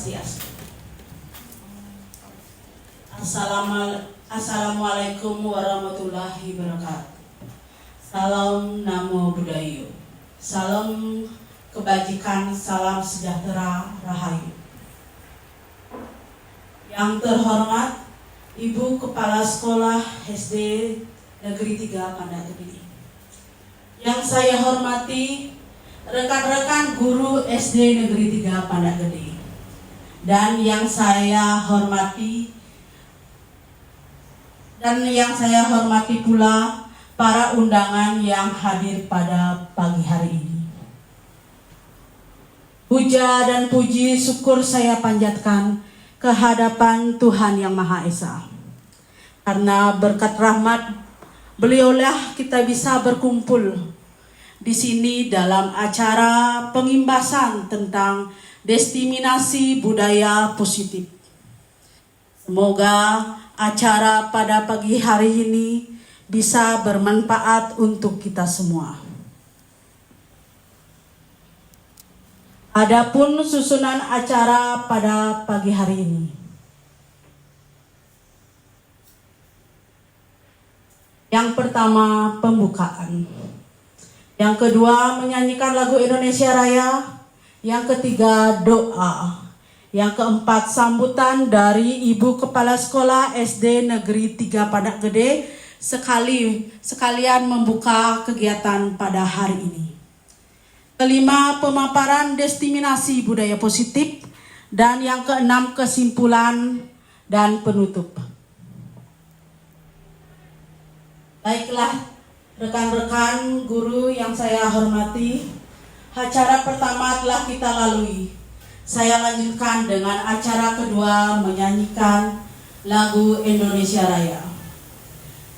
Swastiastu. Assalamualaikum warahmatullahi wabarakatuh. Salam Namo Buddhaya. Salam kebajikan, salam sejahtera, rahayu. Yang terhormat Ibu Kepala Sekolah SD Negeri 3 Pandak Gede. Yang saya hormati rekan-rekan guru SD Negeri 3 Pandak Gede. Dan yang saya hormati pula para undangan yang hadir pada pagi hari ini. Puja dan puji syukur saya panjatkan kehadapan Tuhan Yang Maha Esa. Karena berkat rahmat Beliaulah kita bisa berkumpul di sini dalam acara pengimbasan tentang destinasi budaya positif. Semoga acara pada pagi hari ini bisa bermanfaat untuk kita semua. Adapun susunan acara pada pagi hari ini. Yang pertama, pembukaan. Yang kedua, menyanyikan lagu Indonesia Raya. Yang ketiga, doa. Yang keempat, sambutan dari Ibu Kepala Sekolah SD Negeri 3 Pandak Gede sekalian membuka kegiatan pada hari ini. Kelima, pemaparan destinasi budaya positif, dan yang keenam, kesimpulan dan penutup. Baiklah, rekan-rekan guru yang saya hormati, acara pertama telah kita lalui. Saya lanjutkan dengan acara kedua, menyanyikan lagu Indonesia Raya.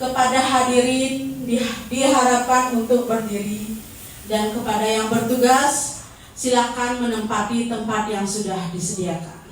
Kepada hadirin diharapkan untuk berdiri, dan kepada yang bertugas silakan menempati tempat yang sudah disediakan.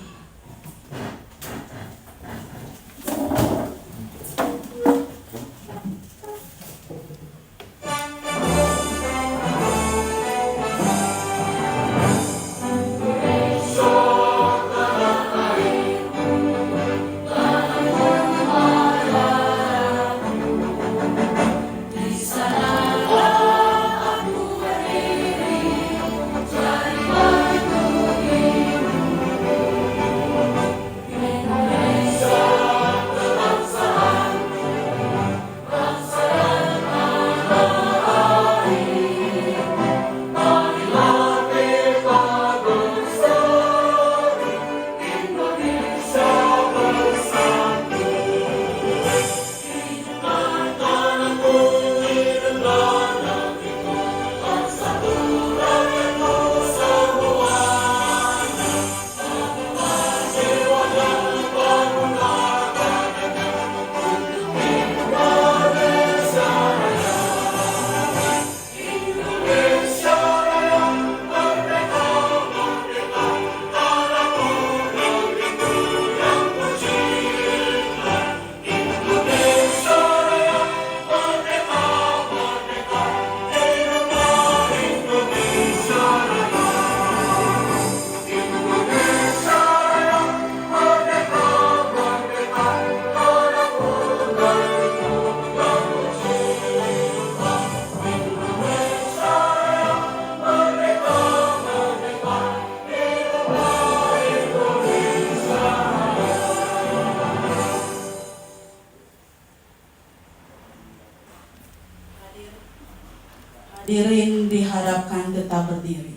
Hadirin diharapkan tetap berdiri.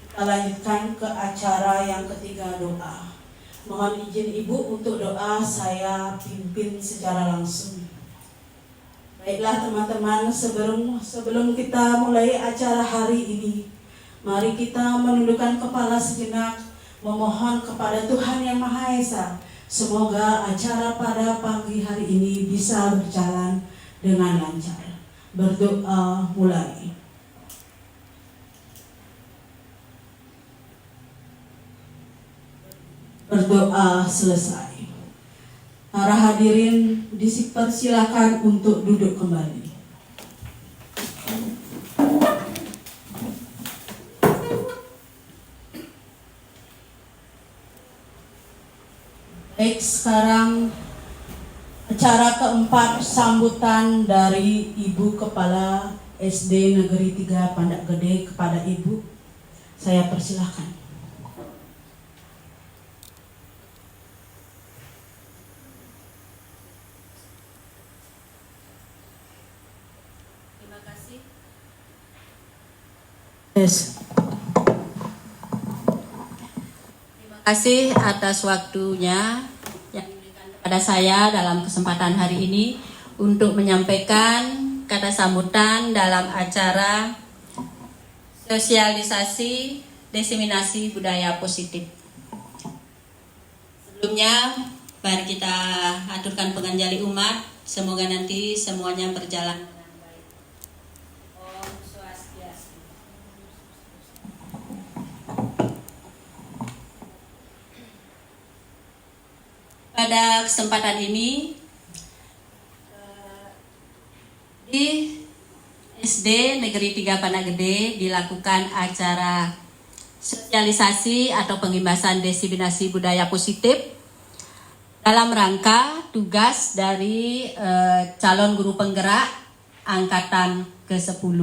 Kita lanjutkan ke acara yang ketiga, doa. Mohon izin Ibu untuk doa saya pimpin secara langsung. Baiklah teman-teman, sebelum kita mulai acara hari ini, mari kita menundukkan kepala sejenak, memohon kepada Tuhan Yang Maha Esa. Semoga acara pada pagi hari ini bisa berjalan dengan lancar. Berdoa mulai. Berdoa selesai. Para hadirin dipersilakan untuk duduk kembali. Baik, sekarang acara keempat sambutan dari Ibu Kepala SD Negeri 3 Pandak Gede kepada Ibu. Saya persilahkan. Terima kasih. Yes. Terima kasih atas waktunya yang diberikan kepada saya dalam kesempatan hari ini untuk menyampaikan kata sambutan dalam acara sosialisasi diseminasi budaya positif. Sebelumnya, mari kita aturkan penganjali umat. Semoga nanti semuanya berjalan dengan baik. Om Swastiastu. Pada kesempatan ini di SD Negeri 3 Pandak Gede dilakukan acara sosialisasi atau pengimbasan diseminasi budaya positif dalam rangka tugas dari calon guru penggerak angkatan ke-10.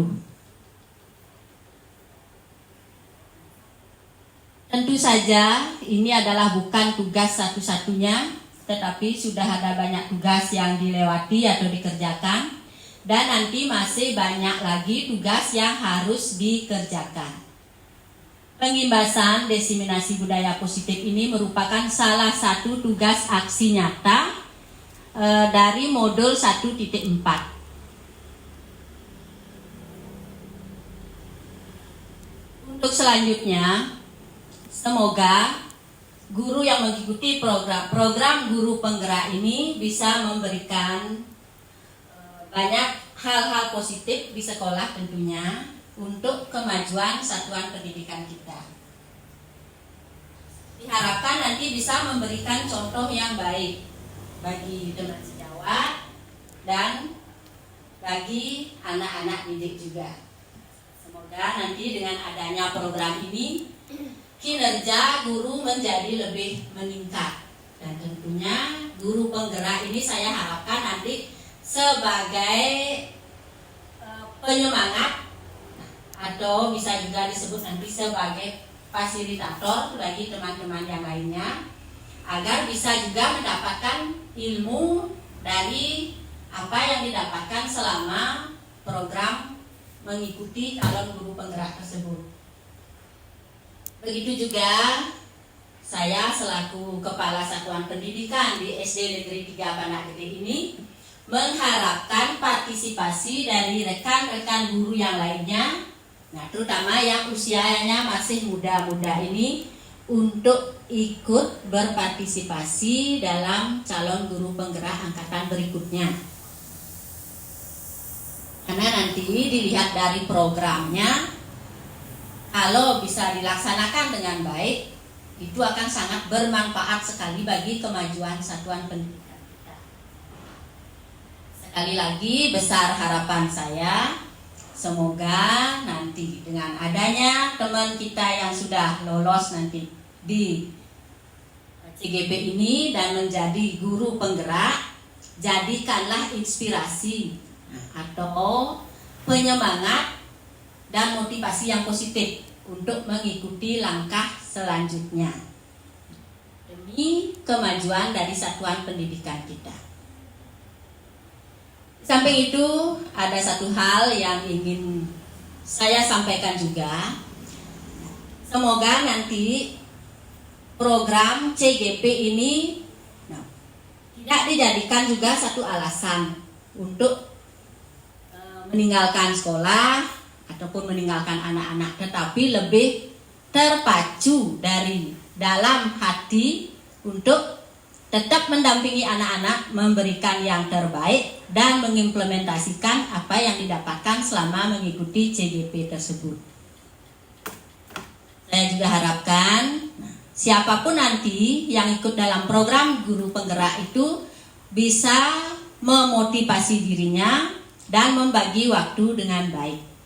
Tentu saja ini adalah bukan tugas satu-satunya, tetapi sudah ada banyak tugas yang dilewati atau dikerjakan, dan nanti masih banyak lagi tugas yang harus dikerjakan. Pengimbasan diseminasi budaya positif ini merupakan salah satu tugas aksi nyata dari modul 1.4. Untuk selanjutnya, semoga guru yang mengikuti program guru penggerak ini bisa memberikan banyak hal-hal positif di sekolah tentunya untuk kemajuan satuan pendidikan kita. Diharapkan nanti bisa memberikan contoh yang baik bagi teman sejawat dan bagi anak-anak didik juga. Semoga nanti dengan adanya program ini kinerja guru menjadi lebih meningkat, dan tentunya guru penggerak ini saya harapkan nanti sebagai penyemangat atau bisa juga disebut nanti sebagai fasilitator bagi teman-teman yang lainnya, agar bisa juga mendapatkan ilmu dari apa yang didapatkan selama program mengikuti calon guru penggerak tersebut. Begitu juga saya selaku Kepala Satuan Pendidikan di SD Negeri 3 Pandak Gede ini mengharapkan partisipasi dari rekan-rekan guru yang lainnya, nah terutama yang usianya masih muda-muda ini, untuk ikut berpartisipasi dalam calon guru penggerak angkatan berikutnya. Karena nanti dilihat dari programnya, kalau bisa dilaksanakan dengan baik, itu akan sangat bermanfaat sekali bagi kemajuan satuan pendidikan kita. Sekali lagi, besar harapan saya, semoga nanti dengan adanya teman kita yang sudah lolos nanti di CGP ini dan menjadi guru penggerak, jadikanlah inspirasi atau penyemangat dan motivasi yang positif untuk mengikuti langkah selanjutnya demi kemajuan dari satuan pendidikan kita. Samping itu, ada satu hal yang ingin saya sampaikan juga. Semoga nanti program CGP ini tidak dijadikan juga satu alasan untuk meninggalkan sekolah ataupun meninggalkan anak-anak, tetapi lebih terpacu dari dalam hati untuk tetap mendampingi anak-anak, memberikan yang terbaik dan mengimplementasikan apa yang didapatkan selama mengikuti CGP tersebut. Saya juga harapkan siapapun nanti yang ikut dalam program guru penggerak itu bisa memotivasi dirinya dan membagi waktu dengan baik.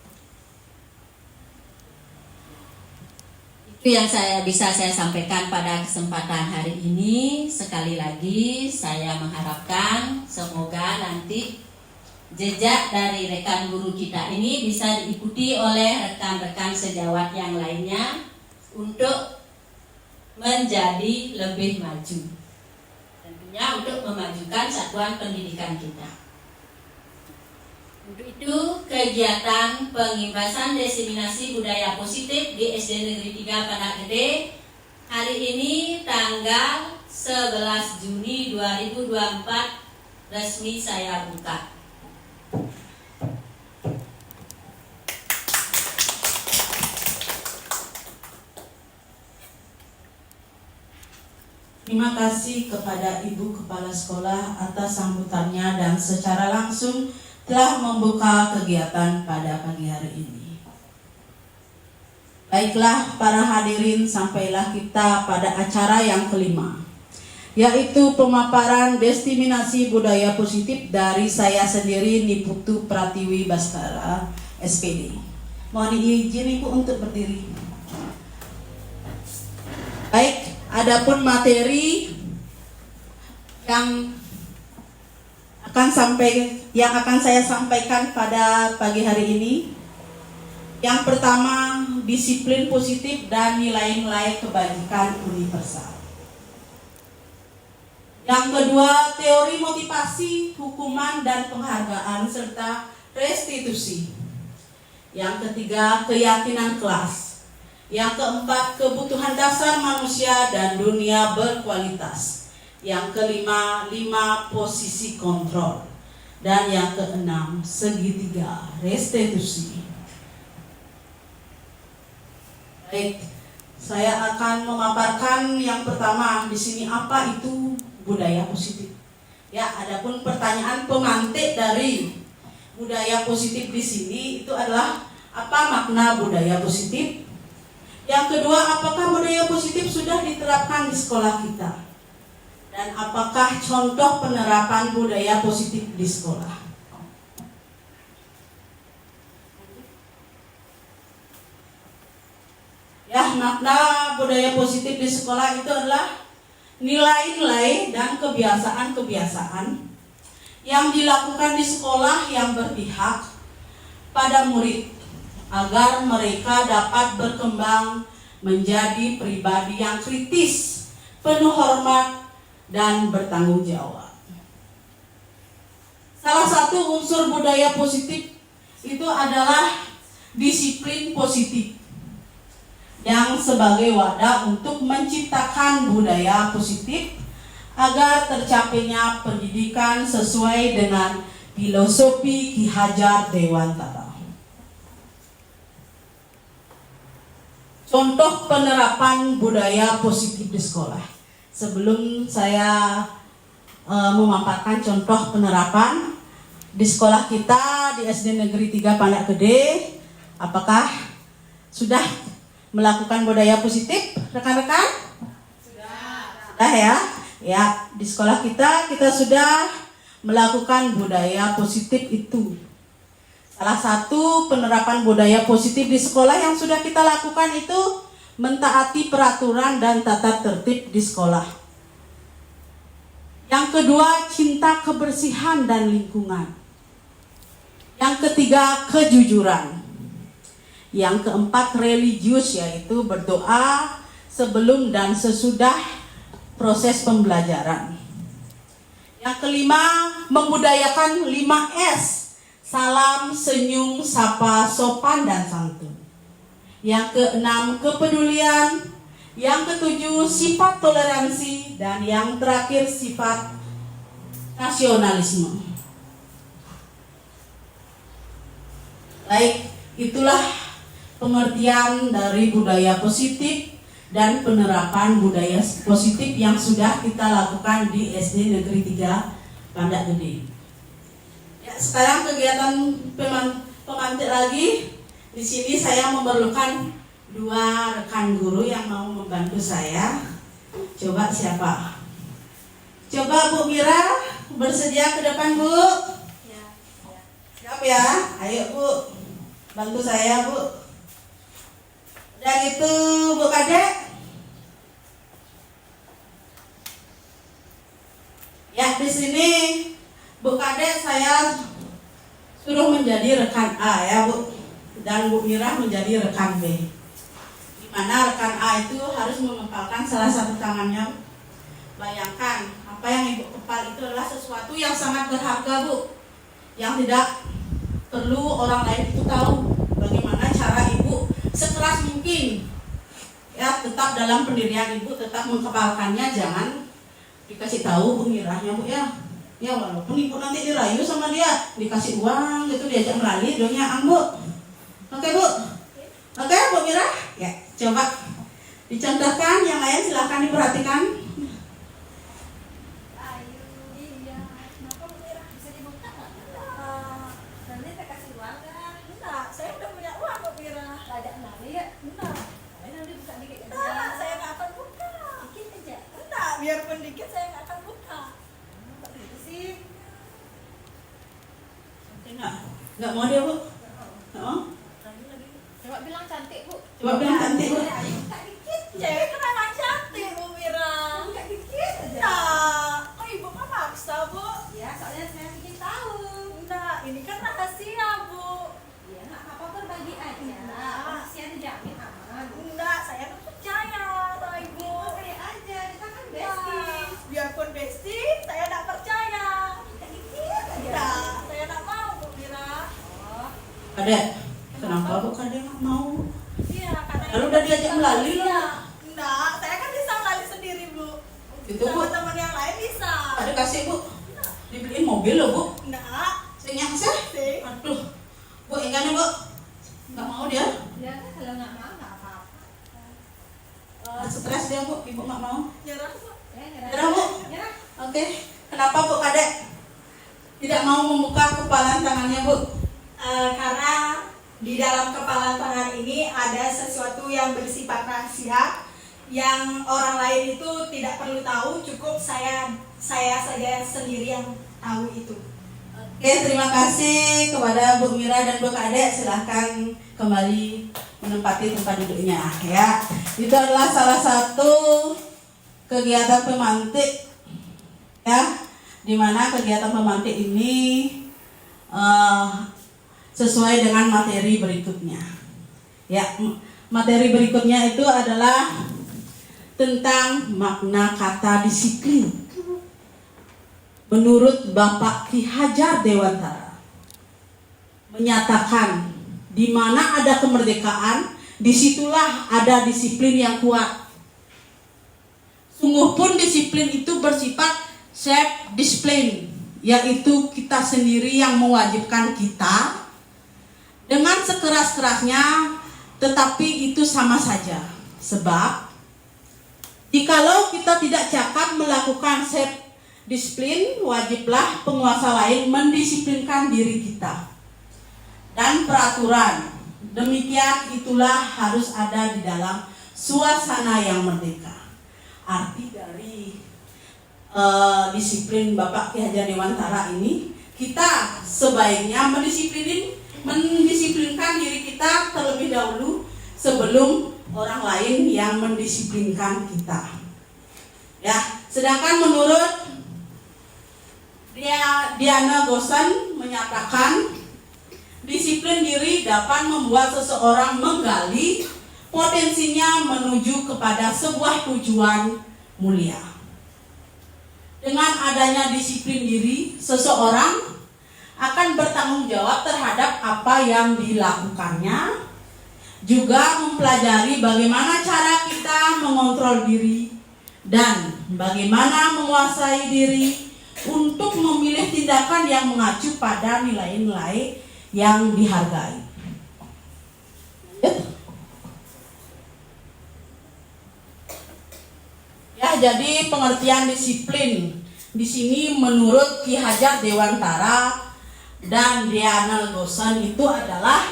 Itu yang bisa saya sampaikan pada kesempatan hari ini. sekali lagi saya mengharapkan semoga nanti jejak dari rekan guru kita ini bisa diikuti oleh rekan-rekan sejawat yang lainnya untuk menjadi lebih maju. Tentunya untuk memajukan satuan pendidikan kita. Untuk itu, kegiatan pengimpasan diseminasi budaya positif di SD Negeri 3 Pandak Gede hari ini tanggal 11 Juni 2024 resmi saya buka. Terima kasih kepada Ibu Kepala Sekolah atas sambutannya dan secara langsung telah membuka kegiatan pada pagi hari ini. Baiklah para hadirin, sampailah kita pada acara yang kelima, yaitu pemaparan diseminasi budaya positif dari saya sendiri, Niputu Pratiwi Baskara, SPD. Mohon izin Ibu untuk berdiri. Baik, adapun materi yang akan saya sampaikan pada pagi hari ini. Yang pertama, disiplin positif dan nilai-nilai kebajikan universal. Yang kedua, teori motivasi, hukuman dan penghargaan serta restitusi. Yang ketiga, keyakinan kelas. Yang keempat, kebutuhan dasar manusia dan dunia berkualitas. Yang kelima, 5 posisi kontrol. Dan yang keenam, segitiga restitusi. Baik, saya akan memaparkan yang pertama di sini, apa itu budaya positif. Ya, adapun pertanyaan pemantik dari budaya positif di sini itu adalah apa makna budaya positif? Yang kedua, apakah budaya positif sudah diterapkan di sekolah kita? Dan apakah contoh penerapan budaya positif di sekolah? Ya, makna budaya positif di sekolah itu adalah nilai-nilai dan kebiasaan-kebiasaan yang dilakukan di sekolah yang berpihak pada murid agar mereka dapat berkembang menjadi pribadi yang kritis, penuh hormat, dan bertanggung jawab. Salah satu unsur budaya positif itu adalah disiplin positif, yang sebagai wadah untuk menciptakan budaya positif agar tercapainya pendidikan sesuai dengan filosofi Ki Hajar Dewantara. Contoh penerapan budaya positif di sekolah. Sebelum saya memaparkan contoh penerapan di sekolah kita di SD Negeri 3 Pandak Gede, apakah sudah melakukan budaya positif, rekan-rekan? Sudah ya. Ya, di sekolah kita sudah melakukan budaya positif itu. Salah satu penerapan budaya positif di sekolah yang sudah kita lakukan itu mentaati peraturan dan tata tertib di sekolah. Yang kedua, cinta kebersihan dan lingkungan. Yang ketiga, kejujuran. Yang keempat, religius, yaitu berdoa sebelum dan sesudah proses pembelajaran. Yang kelima, membudayakan 5S, salam, senyum, sapa, sopan, dan santun. Yang keenam, kepedulian. Yang ketujuh, sifat toleransi. Dan yang terakhir, sifat nasionalisme. Baik, itulah pengertian dari budaya positif dan penerapan budaya positif yang sudah kita lakukan di SD Negeri 3 Pandak Gede. Ya, sekarang kegiatan pemantik lagi. Di sini saya memerlukan 2 rekan guru yang mau membantu saya. Coba siapa? Coba Bu Mira bersedia ke depan, Bu? Ya. Siap ya? Ayo Bu, bantu saya Bu. Dan itu Bu Kadek. Ya, di sini Bu Kade saya suruh menjadi rekan A ya Bu, dan Bu Mira menjadi rekan B. Di mana rekan A itu harus mengepalkan salah satu tangannya. Bayangkan, apa yang Ibu kepal itu adalah sesuatu yang sangat berharga Bu, yang tidak perlu orang lain itu tahu. Bagaimana cara Ibu sekeras mungkin ya tetap dalam pendirian Ibu, tetap mengepalkannya, jangan dikasih tahu Bu Mirahnya Bu ya. Ya walaupun Ibu nanti dirayu sama dia, dikasih uang gitu, diajak merali, doanya Bu. Oke Bu? Oke Bu Mira? Ya, coba dicontohkan, yang lain silahkan diperhatikan. Biarpun dikit saya nggak akan buka. Begitu sih. Nggak mau dia Bu? Nggak mau? Coba bilang cantik Bu. Coba bilang cantik Bu. Buka dikit. Cewek kan emang cantik Bu Mira. Buka dikit aja. Nah, kok Ibu mah maksa Bu? Ya soalnya saya ingin tahu. Nah, ini kan rahasia Bu. Ya nggak apa-apa, berbagi aja. Rahasia dijamin aman. Enggak, saya tuh percaya sama Ibu. Percaya aja, kita kan bestie. Biarpun bestie, saya nggak percaya. Dikit aja. Nah, saya nggak mau Bu Mira. Oh. Kade, kenapa Bu Kade nggak mau? Iya, karena Lalu udah diajak melalui loh. Enggak, saya kan bisa melalui sendiri Bu. Itu Bu. Sama teman yang lain bisa. Kade kasih Bu. Dibeliin mobil loh Bu. Enggak. Senyang sih. Sih. Aduh. Bu, enggak nih Bu. Nggak mau dia. Ya kan kalau nggak mau nggak apa-apa. Stres dia Bu. Ibu nggak mau. Nyerah Bu. Nyerah Bu. Nyerah. Oke. Kenapa Bu Kade tidak mau membuka kepalan tangannya Bu? Karena di dalam kepala tangan ini ada sesuatu yang bersifat rahasia yang orang lain itu tidak perlu tahu, cukup saya saja sendiri yang tahu itu. Oke, terima kasih kepada Bu Mira dan Bu Kade. Silahkan kembali menempati tempat duduknya ya. Itu adalah salah satu kegiatan pemantik ya, dimana kegiatan pemantik ini sesuai dengan materi berikutnya. Ya, materi berikutnya itu adalah tentang makna kata disiplin. Menurut Bapak Ki Hajar Dewantara menyatakan, di mana ada kemerdekaan, disitulah ada disiplin yang kuat. Sungguh pun disiplin itu bersifat self-discipline, yaitu kita sendiri yang mewajibkan kita dengan sekeras-kerasnya, tetapi itu sama saja. Sebab jikalau kita tidak cakap melakukan self-discipline, wajiblah penguasa lain mendisiplinkan diri kita. Dan peraturan demikian itulah harus ada di dalam suasana yang merdeka. Arti dari disiplin Bapak Ki Hajar Dewantara ini, kita sebaiknya mendisiplinkan diri kita terlebih dahulu sebelum orang lain yang mendisiplinkan kita. Ya, sedangkan menurut Diana Gosen menyatakan, disiplin diri dapat membuat seseorang menggali potensinya menuju kepada sebuah tujuan mulia. Dengan adanya disiplin diri, seseorang akan bertanggung jawab terhadap apa yang dilakukannya, juga mempelajari bagaimana cara kita mengontrol diri dan bagaimana menguasai diri untuk memilih tindakan yang mengacu pada nilai-nilai yang dihargai. Ya, jadi pengertian disiplin di sini menurut Ki Hajar Dewantara dan Diana Gosen itu adalah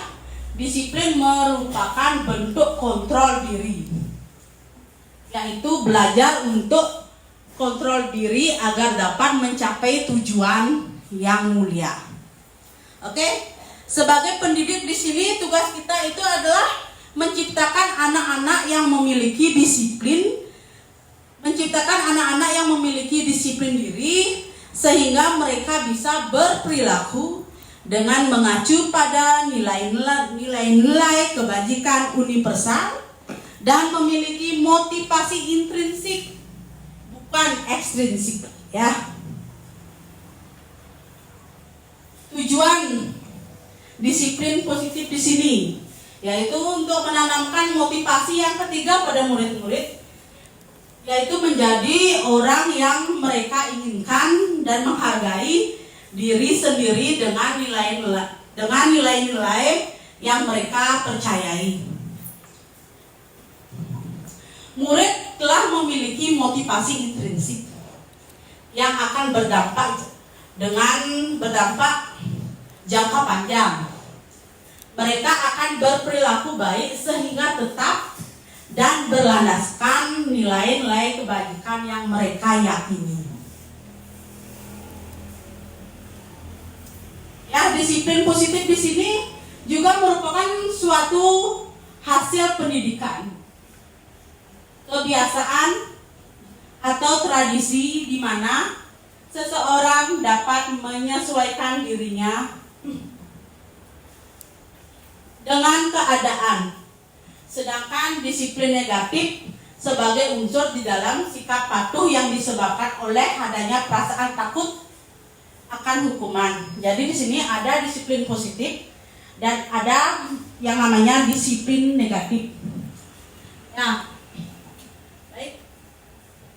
disiplin merupakan bentuk kontrol diri, yaitu belajar untuk kontrol diri agar dapat mencapai tujuan yang mulia. Oke, sebagai pendidik di sini tugas kita itu adalah menciptakan anak-anak yang memiliki disiplin, menciptakan anak-anak yang memiliki disiplin diri sehingga mereka bisa berperilaku dengan mengacu pada nilai-nilai kebajikan universal dan memiliki motivasi intrinsik bukan ekstrinsik, ya. Tujuan disiplin positif di sini yaitu untuk menanamkan motivasi yang ketiga pada murid-murid, yaitu menjadi orang yang mereka inginkan dan menghargai diri sendiri dengan nilai-nilai yang mereka percayai. Murid telah memiliki motivasi intrinsik yang akan berdampak jangka panjang. Mereka akan berperilaku baik sehingga tetap dan berlandaskan nilai-nilai kebajikan yang mereka yakini. Ya, disiplin positif di sini juga merupakan suatu hasil pendidikan, kebiasaan atau tradisi di mana seseorang dapat menyesuaikan dirinya dengan keadaan. Sedangkan disiplin negatif sebagai unsur di dalam sikap patuh yang disebabkan oleh adanya perasaan takut akan hukuman. Jadi di sini ada disiplin positif dan ada yang namanya disiplin negatif. Nah, baik.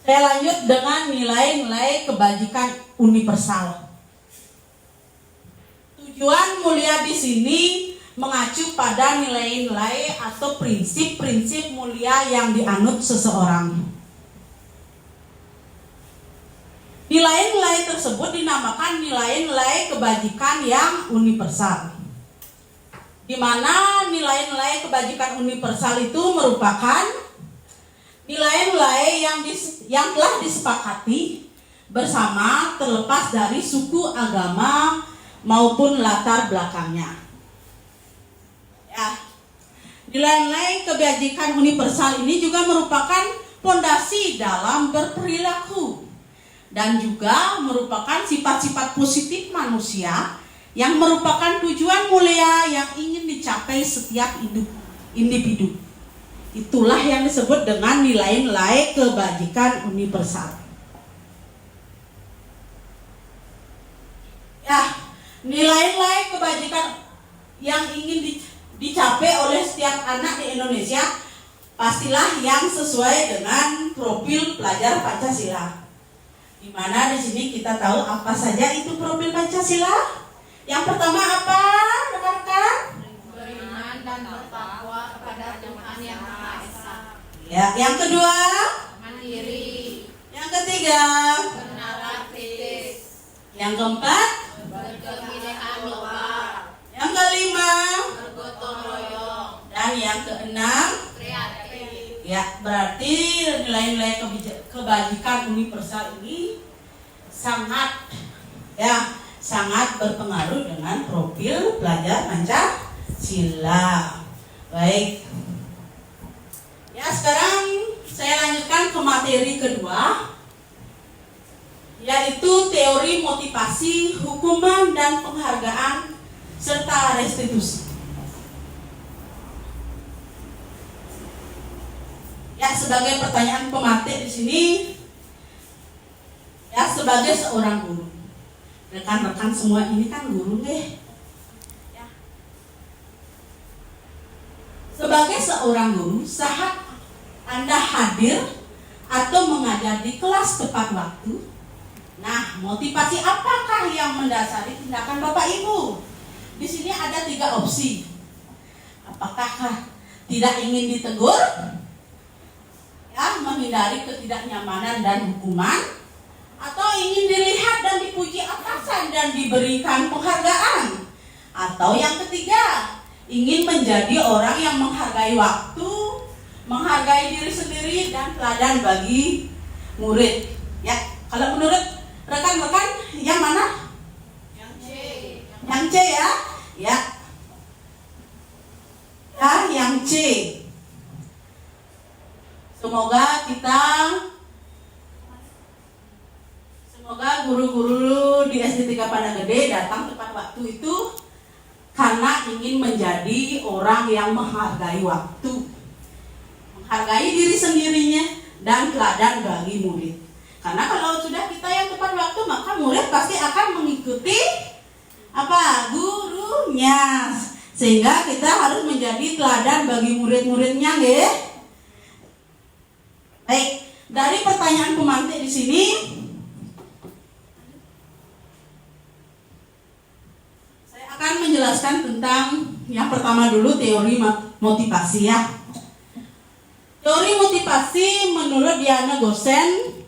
Saya lanjut dengan nilai-nilai kebajikan universal. Tujuan mulia di sini mengacu pada nilai-nilai atau prinsip-prinsip mulia yang dianut seseorang. Nilai-nilai tersebut dinamakan nilai-nilai kebajikan yang universal, di mana nilai-nilai kebajikan universal itu merupakan nilai-nilai yang telah disepakati bersama terlepas dari suku, agama maupun latar belakangnya. Ya, nilai-nilai kebajikan universal ini juga merupakan fondasi dalam berperilaku dan juga merupakan sifat-sifat positif manusia yang merupakan tujuan mulia yang ingin dicapai setiap individu. Itulah yang disebut dengan nilai-nilai kebajikan universal. Ya, nilai-nilai kebajikan yang ingin dicapai oleh setiap anak di Indonesia pastilah yang sesuai dengan profil pelajar Pancasila. Di mana di sini kita tahu apa saja itu profil Pancasila. Yang pertama apa, rekan-rekan? Beriman dan bertakwa kepada Tuhan Yang Maha Esa. Ya, yang kedua? Mandiri. Yang ketiga? Bernalar kritis. Yang keempat? Berkebinekaan lokal. Yang kelima? Bergotong royong. Dan yang keenam? Kreatif. Ya, berarti nilai-nilai kebajikan universal ini sangat berpengaruh dengan profil pelajar Pancasila. Baik. Ya, sekarang saya lanjutkan ke materi kedua, yaitu teori motivasi, hukuman dan penghargaan serta restitusi. Ya, sebagai pertanyaan pemateri di sini, ya, sebagai seorang guru, rekan-rekan semua ini kan guru deh. Ya. Sebagai seorang guru, saat Anda hadir atau mengajar di kelas tepat waktu, nah, motivasi apakah yang mendasari tindakan Bapak Ibu? Di sini ada 3 opsi. Apakah tidak ingin ditegur? Ya, menghindari ketidaknyamanan dan hukuman, atau ingin dilihat dan dipuji atasan dan diberikan penghargaan, atau yang ketiga, ingin menjadi orang yang menghargai waktu, menghargai diri sendiri dan teladan bagi murid. Ya, kalau menurut rekan-rekan yang mana? Yang C. Yang C ya? Ya. Ya, yang C. Semoga guru-guru ketika pada gede datang tepat waktu itu karena ingin menjadi orang yang menghargai waktu, menghargai diri sendirinya, dan teladan bagi murid. Karena kalau sudah kita yang tepat waktu, maka murid pasti akan mengikuti gurunya. Sehingga kita harus menjadi teladan bagi murid-muridnya, ya. Baik, dari pertanyaan pemantik di sini, saya akan menjelaskan tentang yang pertama dulu, teori motivasi, ya. Teori motivasi menurut Diana Gosen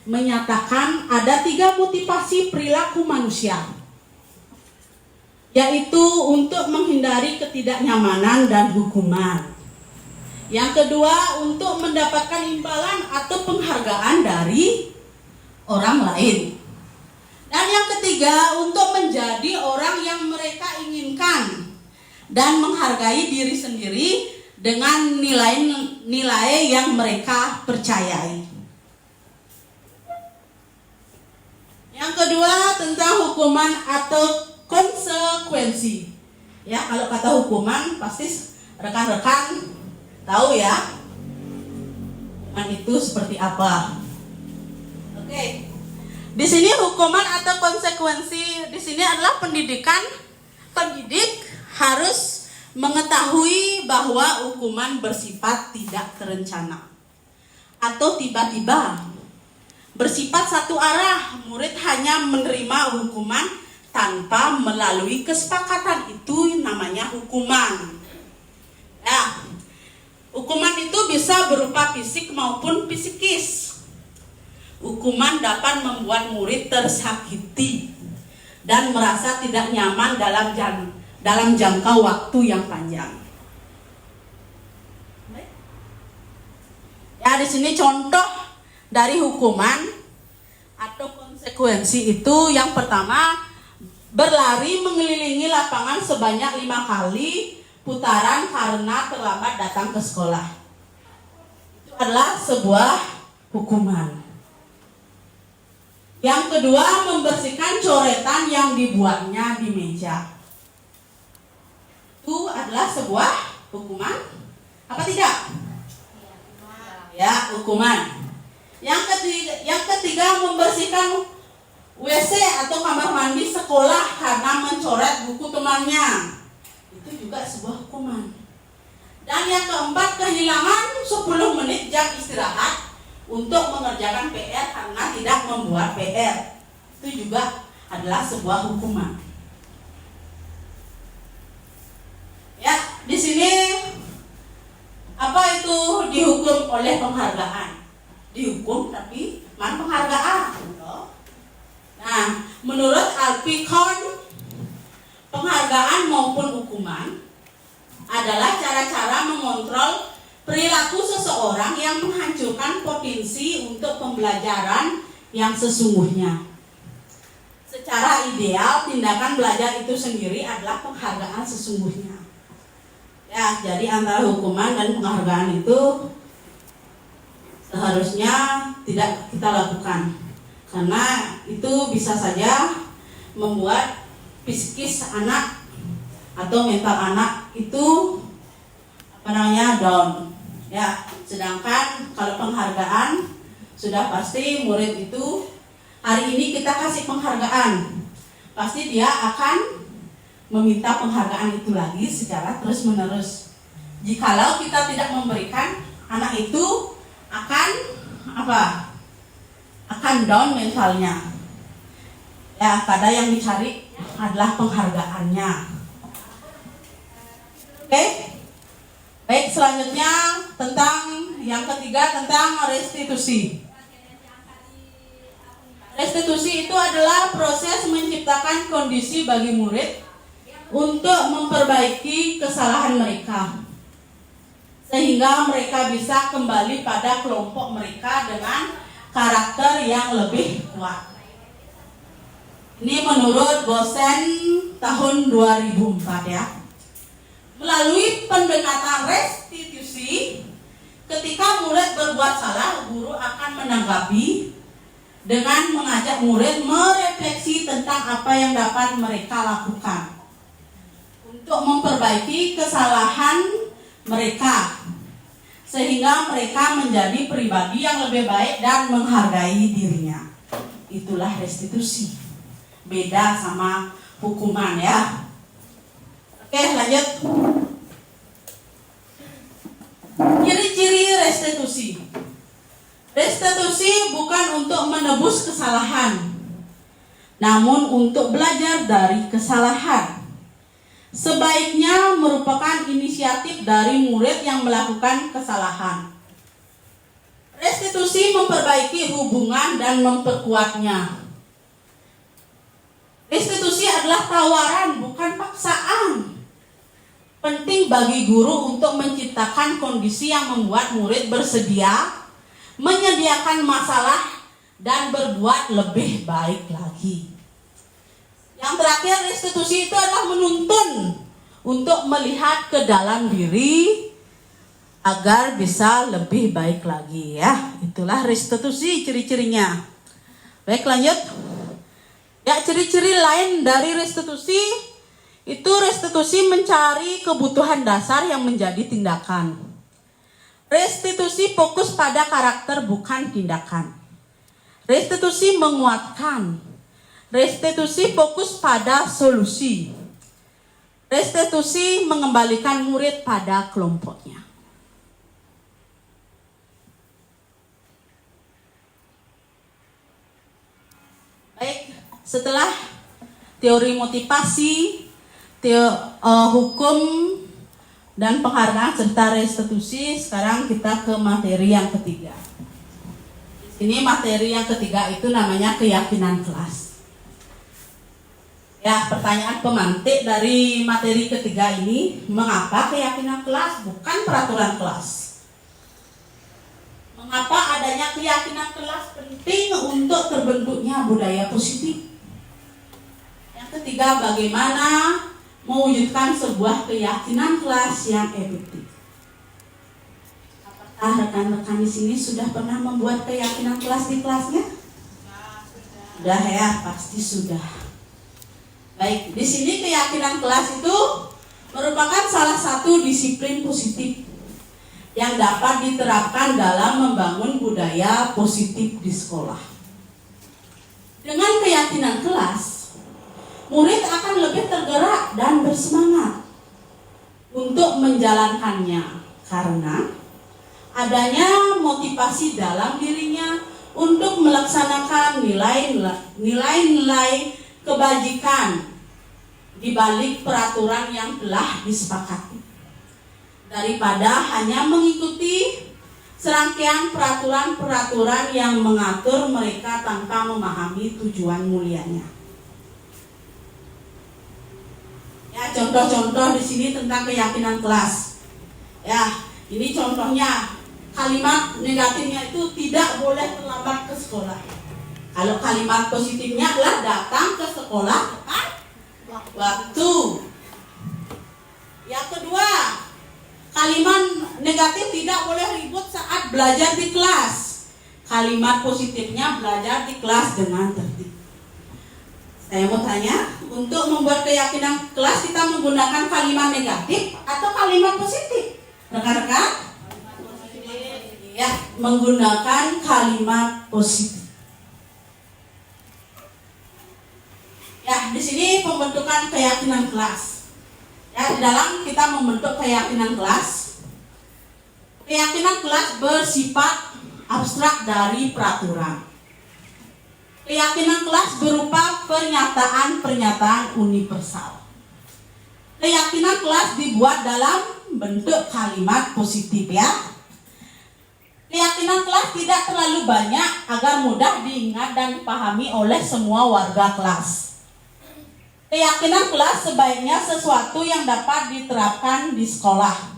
menyatakan ada 3 motivasi perilaku manusia, yaitu untuk menghindari ketidaknyamanan dan hukuman. Yang kedua, untuk mendapatkan imbalan atau penghargaan dari orang lain. Dan yang ketiga, untuk menjadi orang yang mereka inginkan dan menghargai diri sendiri dengan nilai-nilai yang mereka percayai. Yang kedua, tentang hukuman atau konsekuensi. Ya, kalau kata hukuman pasti rekan-rekan tahu, ya. Hukuman itu seperti apa? Oke. Di sini hukuman atau konsekuensi di sini adalah pendidikan. Pendidik harus mengetahui bahwa hukuman bersifat tidak terencana atau tiba-tiba, bersifat satu arah. Murid hanya menerima hukuman tanpa melalui kesepakatan, itu namanya hukuman. Ya, hukuman itu bisa berupa fisik maupun psikis. Hukuman dapat membuat murid tersakiti dan merasa tidak nyaman dalam jangka waktu yang panjang. Ya, di sini contoh dari hukuman atau konsekuensi itu, yang pertama, berlari mengelilingi lapangan sebanyak 5 kali putaran karena terlambat datang ke sekolah. Itu adalah sebuah hukuman. Yang kedua, membersihkan coretan yang dibuatnya di meja. Itu adalah sebuah hukuman, apa tidak? Ya, hukuman. Yang ketiga, membersihkan WC atau kamar mandi sekolah karena mencoret buku temannya. Itu juga sebuah hukuman. Dan yang keempat, kehilangan 10 menit jam istirahat untuk mengerjakan PR karena tidak membuat PR. Itu juga adalah sebuah hukuman. Ya, di sini apa itu dihukum oleh penghargaan? Dihukum tapi mana penghargaan? Nah, menurut Alpicon, penghargaan maupun hukuman adalah cara-cara mengontrol perilaku seseorang yang menghancurkan potensi untuk pembelajaran yang sesungguhnya. Secara ideal, tindakan belajar itu sendiri adalah penghargaan sesungguhnya. Ya, jadi antara hukuman dan penghargaan itu seharusnya tidak kita lakukan, karena itu bisa saja membuat psikis anak atau mental anak itu down. Ya, sedangkan kalau penghargaan sudah pasti murid itu, hari ini kita kasih penghargaan, pasti dia akan meminta penghargaan itu lagi secara terus menerus. Jikalau kita tidak memberikan, anak itu akan down mentalnya. Ya, pada yang dicari adalah penghargaannya. Oke. Baik, selanjutnya tentang yang ketiga, tentang restitusi. Restitusi itu adalah proses menciptakan kondisi bagi murid untuk memperbaiki kesalahan mereka, sehingga mereka bisa kembali pada kelompok mereka dengan karakter yang lebih kuat. Ini menurut Gosen tahun 2004, ya. Melalui pendekatan restitusi, ketika murid berbuat salah, guru akan menanggapi dengan mengajak murid merefleksi tentang apa yang dapat mereka lakukan untuk memperbaiki kesalahan mereka sehingga mereka menjadi pribadi yang lebih baik dan menghargai dirinya. Itulah restitusi. Beda sama hukuman ya. Oke, lanjut. Ciri-ciri restitusi. Restitusi bukan untuk menebus kesalahan, namun untuk belajar dari kesalahan. Sebaiknya merupakan inisiatif dari murid yang melakukan kesalahan. Restitusi memperbaiki hubungan dan memperkuatnya. Restitusi adalah tawaran, bukan paksaan. Penting bagi guru untuk menciptakan kondisi yang membuat murid bersedia menyediakan masalah dan berbuat lebih baik lagi. Yang terakhir, restitusi itu adalah menuntun untuk melihat ke dalam diri agar bisa lebih baik lagi ya. Itulah restitusi ciri-cirinya. Baik, lanjut. Ya, ciri-ciri lain dari restitusi itu restitusi mencari kebutuhan dasar yang menjadi tindakan. Restitusi fokus pada karakter bukan tindakan. Restitusi menguatkan. Restitusi fokus pada solusi. Restitusi mengembalikan murid pada kelompoknya. Baik, setelah teori motivasi, hukum dan penghargaan serta restitusi, sekarang kita ke materi yang ketiga. Ini materi yang ketiga itu namanya keyakinan kelas. Ya, pertanyaan pemantik dari materi ketiga ini, mengapa keyakinan kelas bukan peraturan kelas? Mengapa adanya keyakinan kelas penting untuk terbentuknya budaya positif? Yang ketiga, bagaimana mewujudkan sebuah keyakinan kelas yang efektif? Apakah rekan-rekan di sini sudah pernah membuat keyakinan kelas di kelasnya? Sudah ya, pasti sudah. Baik, di sini keyakinan kelas itu merupakan salah satu disiplin positif yang dapat diterapkan dalam membangun budaya positif di sekolah. Dengan keyakinan kelas, murid akan lebih tergerak dan bersemangat untuk menjalankannya karena adanya motivasi dalam dirinya untuk melaksanakan nilai-nilai kebajikan di balik peraturan yang telah disepakati, daripada hanya mengikuti serangkaian peraturan-peraturan yang mengatur mereka tanpa memahami tujuan mulianya. Ya, contoh-contoh di sini tentang keyakinan kelas. Ya, ini contohnya, kalimat negatifnya itu tidak boleh terlambat ke sekolah. Kalau kalimat positifnya adalah datang ke sekolah tepat waktu. Yang kedua, kalimat negatif tidak boleh ribut saat belajar di kelas. Kalimat positifnya belajar di kelas dengan tertib. Saya mau tanya, untuk membuat keyakinan kelas kita menggunakan kalimat negatif atau kalimat positif? Rekan-rekan? Ya, menggunakan kalimat positif. Ya, di sini pembentukan keyakinan kelas. Ya, di dalam kita membentuk keyakinan kelas. Keyakinan kelas bersifat abstrak dari peraturan. Keyakinan kelas berupa pernyataan-pernyataan universal. Keyakinan kelas dibuat dalam bentuk kalimat positif ya. Keyakinan kelas tidak terlalu banyak agar mudah diingat dan dipahami oleh semua warga kelas. Keyakinan kelas sebaiknya sesuatu yang dapat diterapkan di sekolah.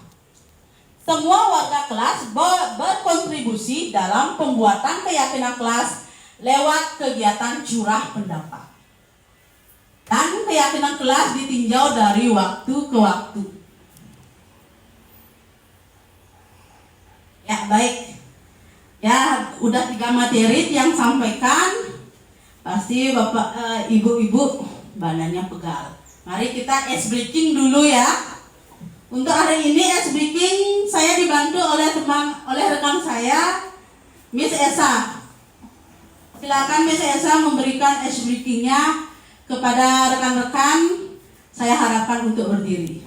Semua warga kelas berkontribusi dalam pembuatan keyakinan kelas lewat kegiatan curah pendapat. Dan keyakinan kelas ditinjau dari waktu ke waktu. Ya, baik. Ya, udah 3 materi yang sampaikan. Pasti Bapak Ibu-ibu badannya pegal. Mari kita ice breaking dulu ya. Untuk hari ini ice breaking saya dibantu oleh rekan saya, Miss Esa. Silakan Miss Esa memberikan ice breakingnya kepada rekan-rekan. Saya harapkan untuk berdiri.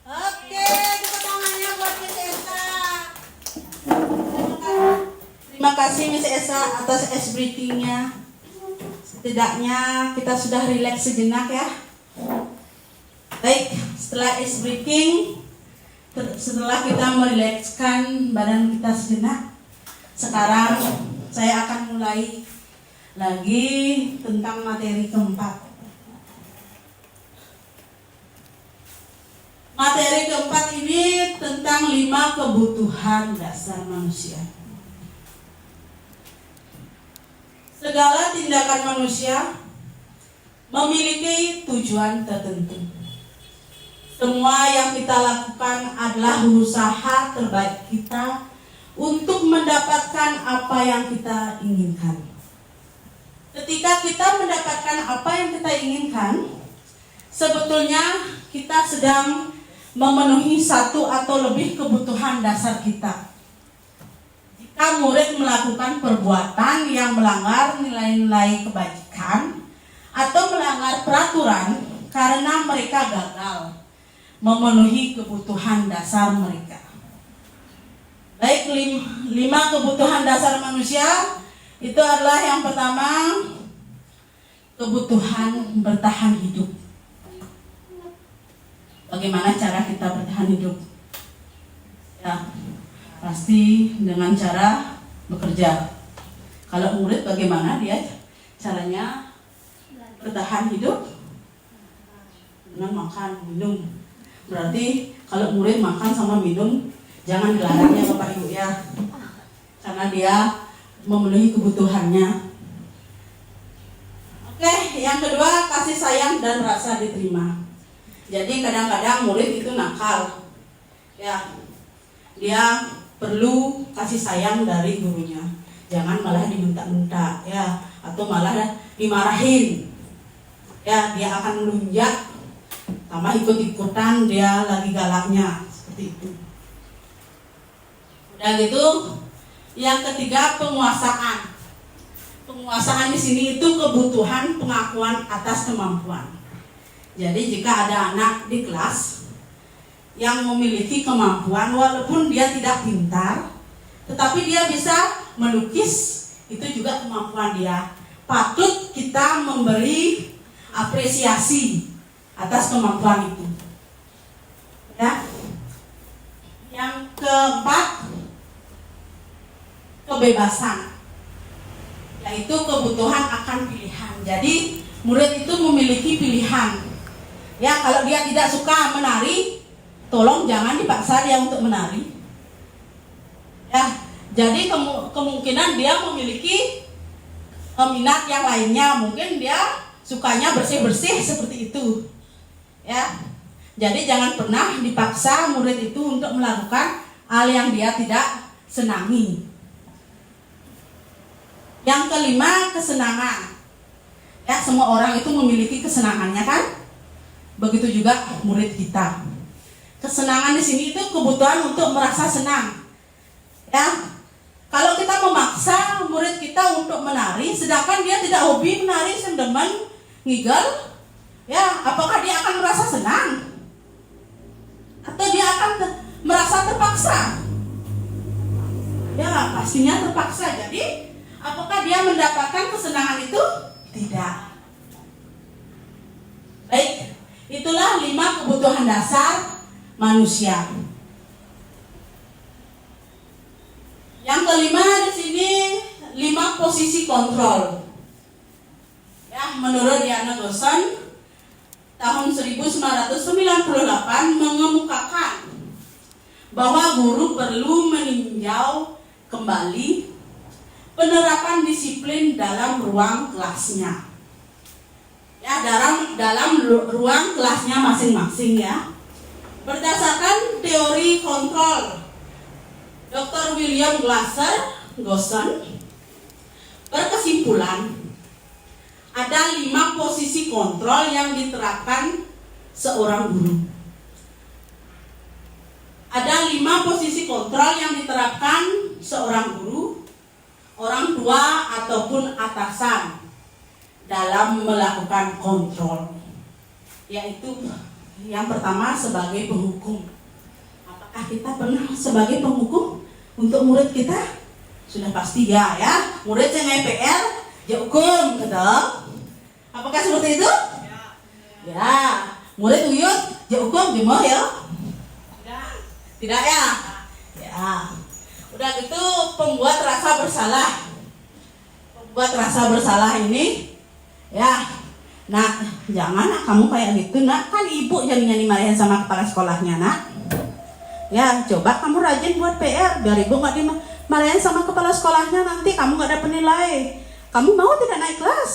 Oke, tepuk tangannya buat Miss Esa. Terima kasih Miss Esa atas ice breaking-nya. Setidaknya kita sudah rileks sejenak ya. Baik, setelah ice breaking, setelah kita merilekskan badan kita sejenak, sekarang saya akan mulai lagi tentang materi keempat. Materi keempat ini tentang 5 kebutuhan dasar manusia. Segala tindakan manusia memiliki tujuan tertentu. Semua yang kita lakukan adalah usaha terbaik kita untuk mendapatkan apa yang kita inginkan. Ketika kita mendapatkan apa yang kita inginkan, sebetulnya kita sedang memenuhi satu atau lebih kebutuhan dasar kita. Jika murid melakukan perbuatan yang melanggar nilai-nilai kebajikan atau melanggar peraturan karena mereka gagal memenuhi kebutuhan dasar mereka. Baik, 5 kebutuhan dasar manusia itu adalah yang pertama, kebutuhan bertahan hidup. Bagaimana cara kita bertahan hidup? Ya, pasti dengan cara bekerja. Kalau murid bagaimana dia caranya bertahan hidup? Dengan makan, minum. Berarti kalau murid makan sama minum jangan dilarang ya Bapak Ibu ya. Karena dia memenuhi kebutuhannya. Oke, yang kedua, kasih sayang dan rasa diterima. Jadi kadang-kadang murid itu nakal. Ya. Dia perlu kasih sayang dari gurunya. Jangan malah diminta-minta ya, atau malah dimarahin. Ya, dia akan melunjak, tambah ikut-ikutan dia lagi galaknya, seperti itu. Udah gitu, yang ketiga penguasaan. Penguasaan di sini itu kebutuhan pengakuan atas kemampuan. Jadi jika ada anak di kelas yang memiliki kemampuan, walaupun dia tidak pintar, tetapi dia bisa melukis, itu juga kemampuan dia. Patut kita memberi apresiasi atas kemampuan itu. Ya. Yang keempat, kebebasan, yaitu kebutuhan akan pilihan. Jadi murid itu memiliki pilihan. Ya, kalau dia tidak suka menari, tolong jangan dipaksa dia untuk menari. Ya, jadi kemungkinan dia memiliki minat yang lainnya, mungkin dia sukanya bersih-bersih seperti itu. Ya. Jadi jangan pernah dipaksa murid itu untuk melakukan hal yang dia tidak senangi. Yang kelima, kesenangan. Ya, semua orang itu memiliki kesenangannya kan? Begitu juga murid kita. Kesenangan di sini itu kebutuhan untuk merasa senang. Ya. Kalau kita memaksa murid kita untuk menari, sedangkan dia tidak hobi menari, sendemen, ngigel, ya, apakah dia akan merasa senang? Atau dia akan merasa terpaksa? Ya, pastinya terpaksa. Jadi, apakah dia mendapatkan kesenangan itu? Tidak. Baik, itulah 5 kebutuhan dasar manusia. Yang kelima di sini 5 posisi kontrol. Ya, menurut Diana Gosson tahun 1998 mengemukakan bahwa guru perlu meninjau kembali penerapan disiplin dalam ruang kelasnya. Ya, dalam ruang kelasnya masing-masing ya. Berdasarkan teori kontrol Dr. William Gosson berkesimpulan ada 5 posisi kontrol yang diterapkan seorang guru. Ada 5 posisi kontrol yang diterapkan seorang guru, orang tua ataupun atasan dalam melakukan kontrol. Yaitu yang pertama sebagai penghukum. Apakah kita pernah sebagai penghukum untuk murid kita? Sudah pasti ya. Murid yang PR, ya hukum, betul. Apakah seperti itu? Ya. Murid uyut, ya hukum, gimana ya? Tidak ya? Ya. Udah gitu pembuat rasa bersalah. Pembuat rasa bersalah ini, ya. Nah, jangan nak kamu kayak gitu nak. Kan ibu jadinya dimarahin sama kepala sekolahnya nak. Ya, coba kamu rajin buat PR biar ibu gak dimarahin sama kepala sekolahnya, nanti kamu gak dapet nilai. Kamu mau tidak naik kelas?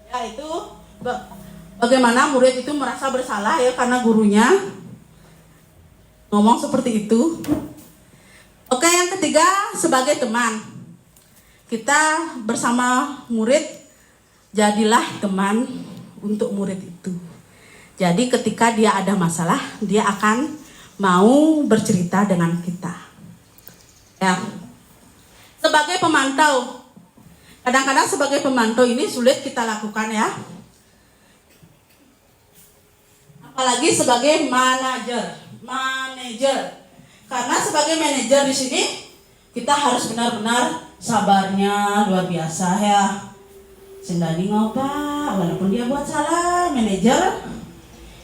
Ya, itu bagaimana murid itu merasa bersalah ya karena gurunya ngomong seperti itu. Oke, yang ketiga sebagai teman. Kita bersama murid, jadilah teman untuk murid itu. Jadi ketika dia ada masalah, dia akan mau bercerita dengan kita. Ya. Sebagai pemantau, kadang-kadang sebagai pemantau ini sulit kita lakukan ya. Apalagi sebagai manajer. Karena sebagai manajer di sini kita harus benar-benar sabarnya luar biasa ya. Sendani ngopak, walaupun dia buat salah, manajer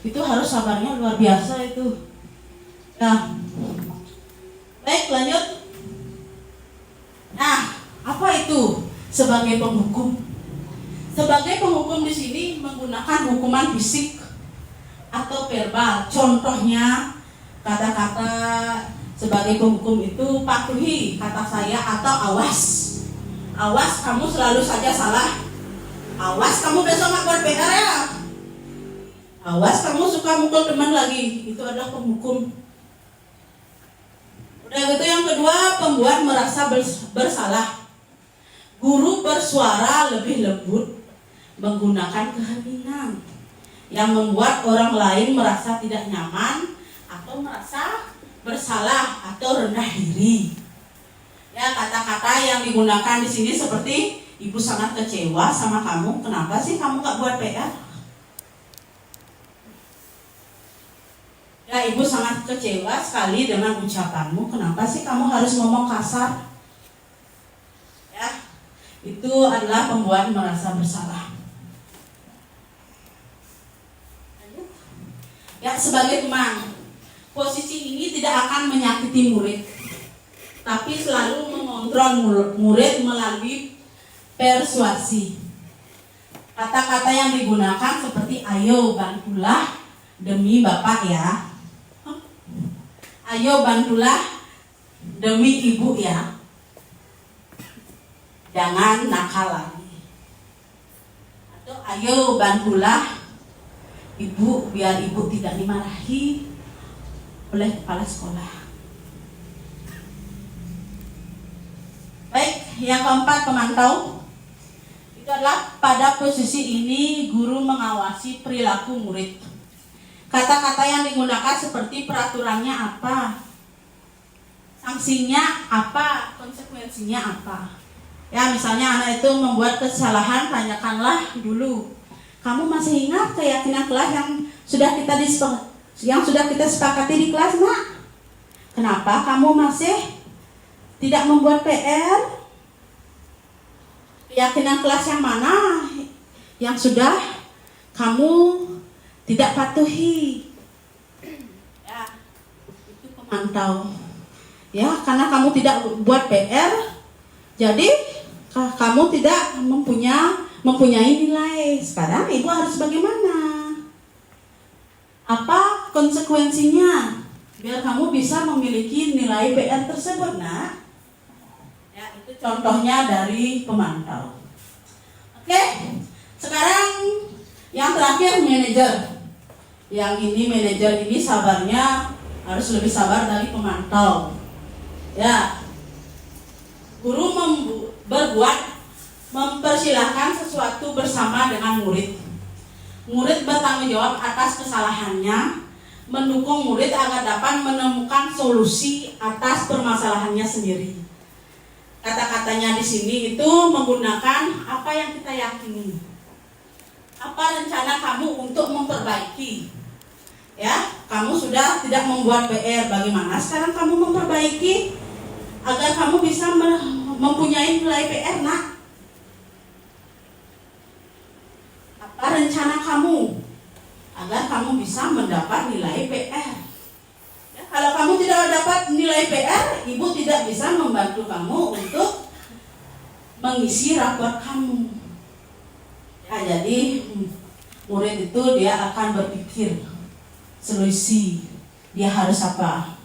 itu harus sabarnya luar biasa itu. Nah, baik lanjut. Nah, apa itu sebagai penghukum? Sebagai penghukum di sini menggunakan hukuman fisik atau verbal. Contohnya kata-kata sebagai penghukum itu patuhi kata saya atau awas. Awas kamu selalu saja salah. Awas kamu besok gak buat PR ya. Awas kamu suka mukul teman lagi. Itu adalah penghukum. Udah Dan itu yang kedua, pembuat merasa bersalah. Guru bersuara lebih lembut menggunakan keheningan yang membuat orang lain merasa tidak nyaman atau merasa bersalah atau rendah diri. Ya, kata-kata yang digunakan di sini seperti ibu sangat kecewa sama kamu. Kenapa sih kamu gak buat PR? Ya, ibu sangat kecewa sekali dengan ucapanmu. Kenapa sih kamu harus ngomong kasar? Ya, itu adalah pembuat merasa bersalah. Ya, sebagai teman, posisi ini tidak akan menyakiti murid, tapi selalu mengontrol murid melalui persuasi. Kata-kata yang digunakan seperti ayo bantulah demi Bapak ya. Ayo bantulah demi Ibu ya. Jangan nakal lagi. Atau ayo bantulah Ibu biar Ibu tidak dimarahi oleh kepala sekolah. Baik, yang keempat, pemantau. Itu adalah pada posisi ini guru mengawasi perilaku murid. Kata-kata yang digunakan seperti peraturannya apa, sanksinya apa, konsekuensinya apa. Ya, misalnya anak itu membuat kesalahan, tanyakanlah dulu, kamu masih ingat keyakinan kelas yang sudah kita sepakati di kelas, Nak? Kenapa kamu masih tidak membuat PR? Keyakinan kelas yang mana yang sudah kamu tidak patuhi? Ya, itu pemantau. Ya, karena kamu tidak buat PR, jadi kamu tidak mempunyai nilai. Sekarang ibu harus bagaimana? Apa konsekuensinya biar kamu bisa memiliki nilai PR tersebut, Nak? Ya, itu contohnya dari pemantau. Oke, sekarang yang terakhir, manajer. Yang ini manajer ini sabarnya harus lebih sabar dari pemantau. Ya, guru mempersilahkan sesuatu bersama dengan murid. Murid bertanggung jawab atas kesalahannya, mendukung murid agar dapat menemukan solusi atas permasalahannya sendiri. Kata-katanya di sini itu menggunakan apa yang kita yakini. Apa rencana kamu untuk memperbaiki? Ya, kamu sudah tidak membuat PR, bagaimana sekarang kamu memperbaiki agar kamu bisa mempunyai nilai PR, Nak? Apa rencana kamu agar kamu bisa mendapat nilai PR? Ya, kalau kamu tidak dapat nilai PR, ibu tidak bisa membantu kamu untuk mengisi rapor kamu. Ya, jadi murid itu dia akan berpikir solusi, dia harus apa,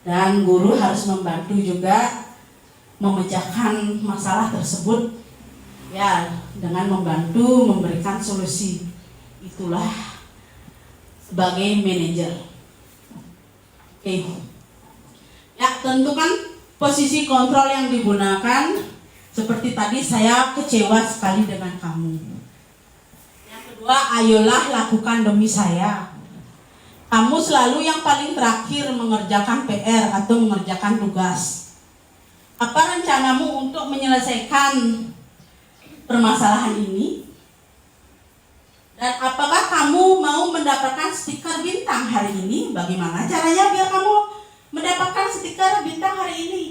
dan guru harus membantu juga memecahkan masalah tersebut, ya, dengan membantu memberikan solusi. Itulah sebagai manajer. Oke. Ya, tentukan posisi kontrol yang digunakan. Seperti tadi, saya kecewa sekali dengan kamu. Yang kedua, ayolah lakukan demi saya. Kamu selalu yang paling terakhir mengerjakan PR atau mengerjakan tugas. Apa rencanamu untuk menyelesaikan permasalahan ini? Dan apakah kamu mau mendapatkan stiker bintang hari ini? Bagaimana caranya biar kamu mendapatkan stiker bintang hari ini?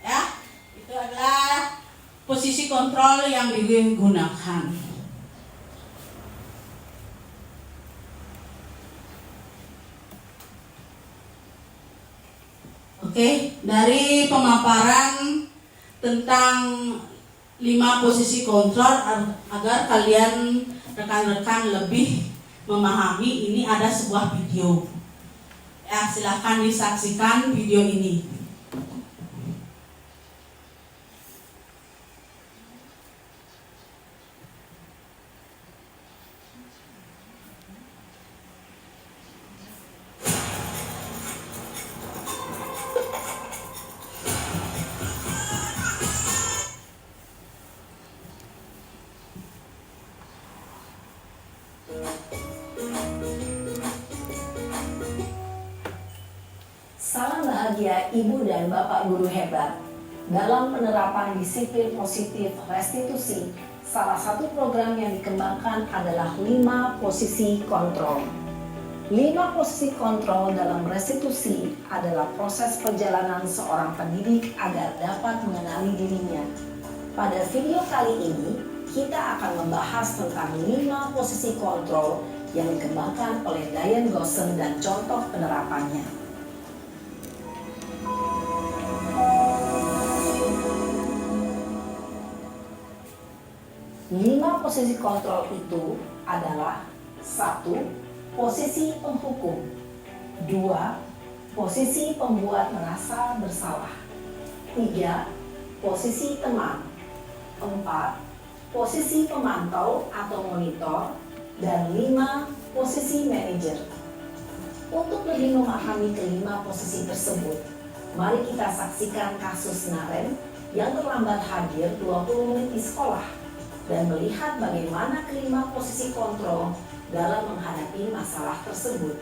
Ya, itu adalah posisi kontrol yang digunakan. Oke, dari pemaparan tentang 5 posisi kontrol agar kalian rekan-rekan lebih memahami, ini ada sebuah video. Ya, silahkan disaksikan video ini. berbahagia Ibu dan Bapak guru hebat. Dalam penerapan disiplin positif restitusi, salah satu program yang dikembangkan adalah 5 posisi kontrol. 5 posisi kontrol dalam restitusi adalah proses perjalanan seorang pendidik agar dapat mengenali dirinya. Pada video kali ini, kita akan membahas tentang 5 posisi kontrol yang dikembangkan oleh Diane Gossen dan contoh penerapannya. 5 posisi kontrol itu adalah 1. Posisi penghukum. 2. Posisi pembuat merasa bersalah. 3. Posisi teman. 4. Posisi pemantau atau monitor. Dan 5. Posisi manajer. Untuk lebih memahami kelima posisi tersebut, mari kita saksikan kasus Naren yang terlambat hadir 20 menit di sekolah dan melihat bagaimana kelima posisi kontrol dalam menghadapi masalah tersebut.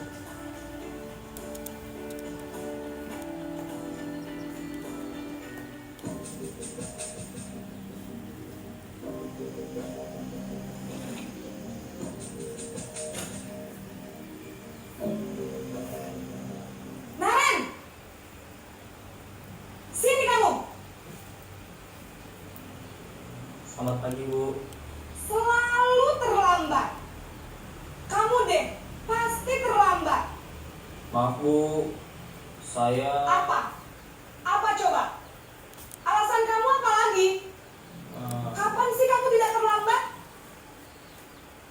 Naren! Sini kamu! Selamat pagi, Bu. Selalu terlambat. Kamu deh, pasti terlambat. Maaf, Bu. Saya Apa? Apa coba? Alasan kamu apa lagi? eh, Kapan sih kamu tidak terlambat?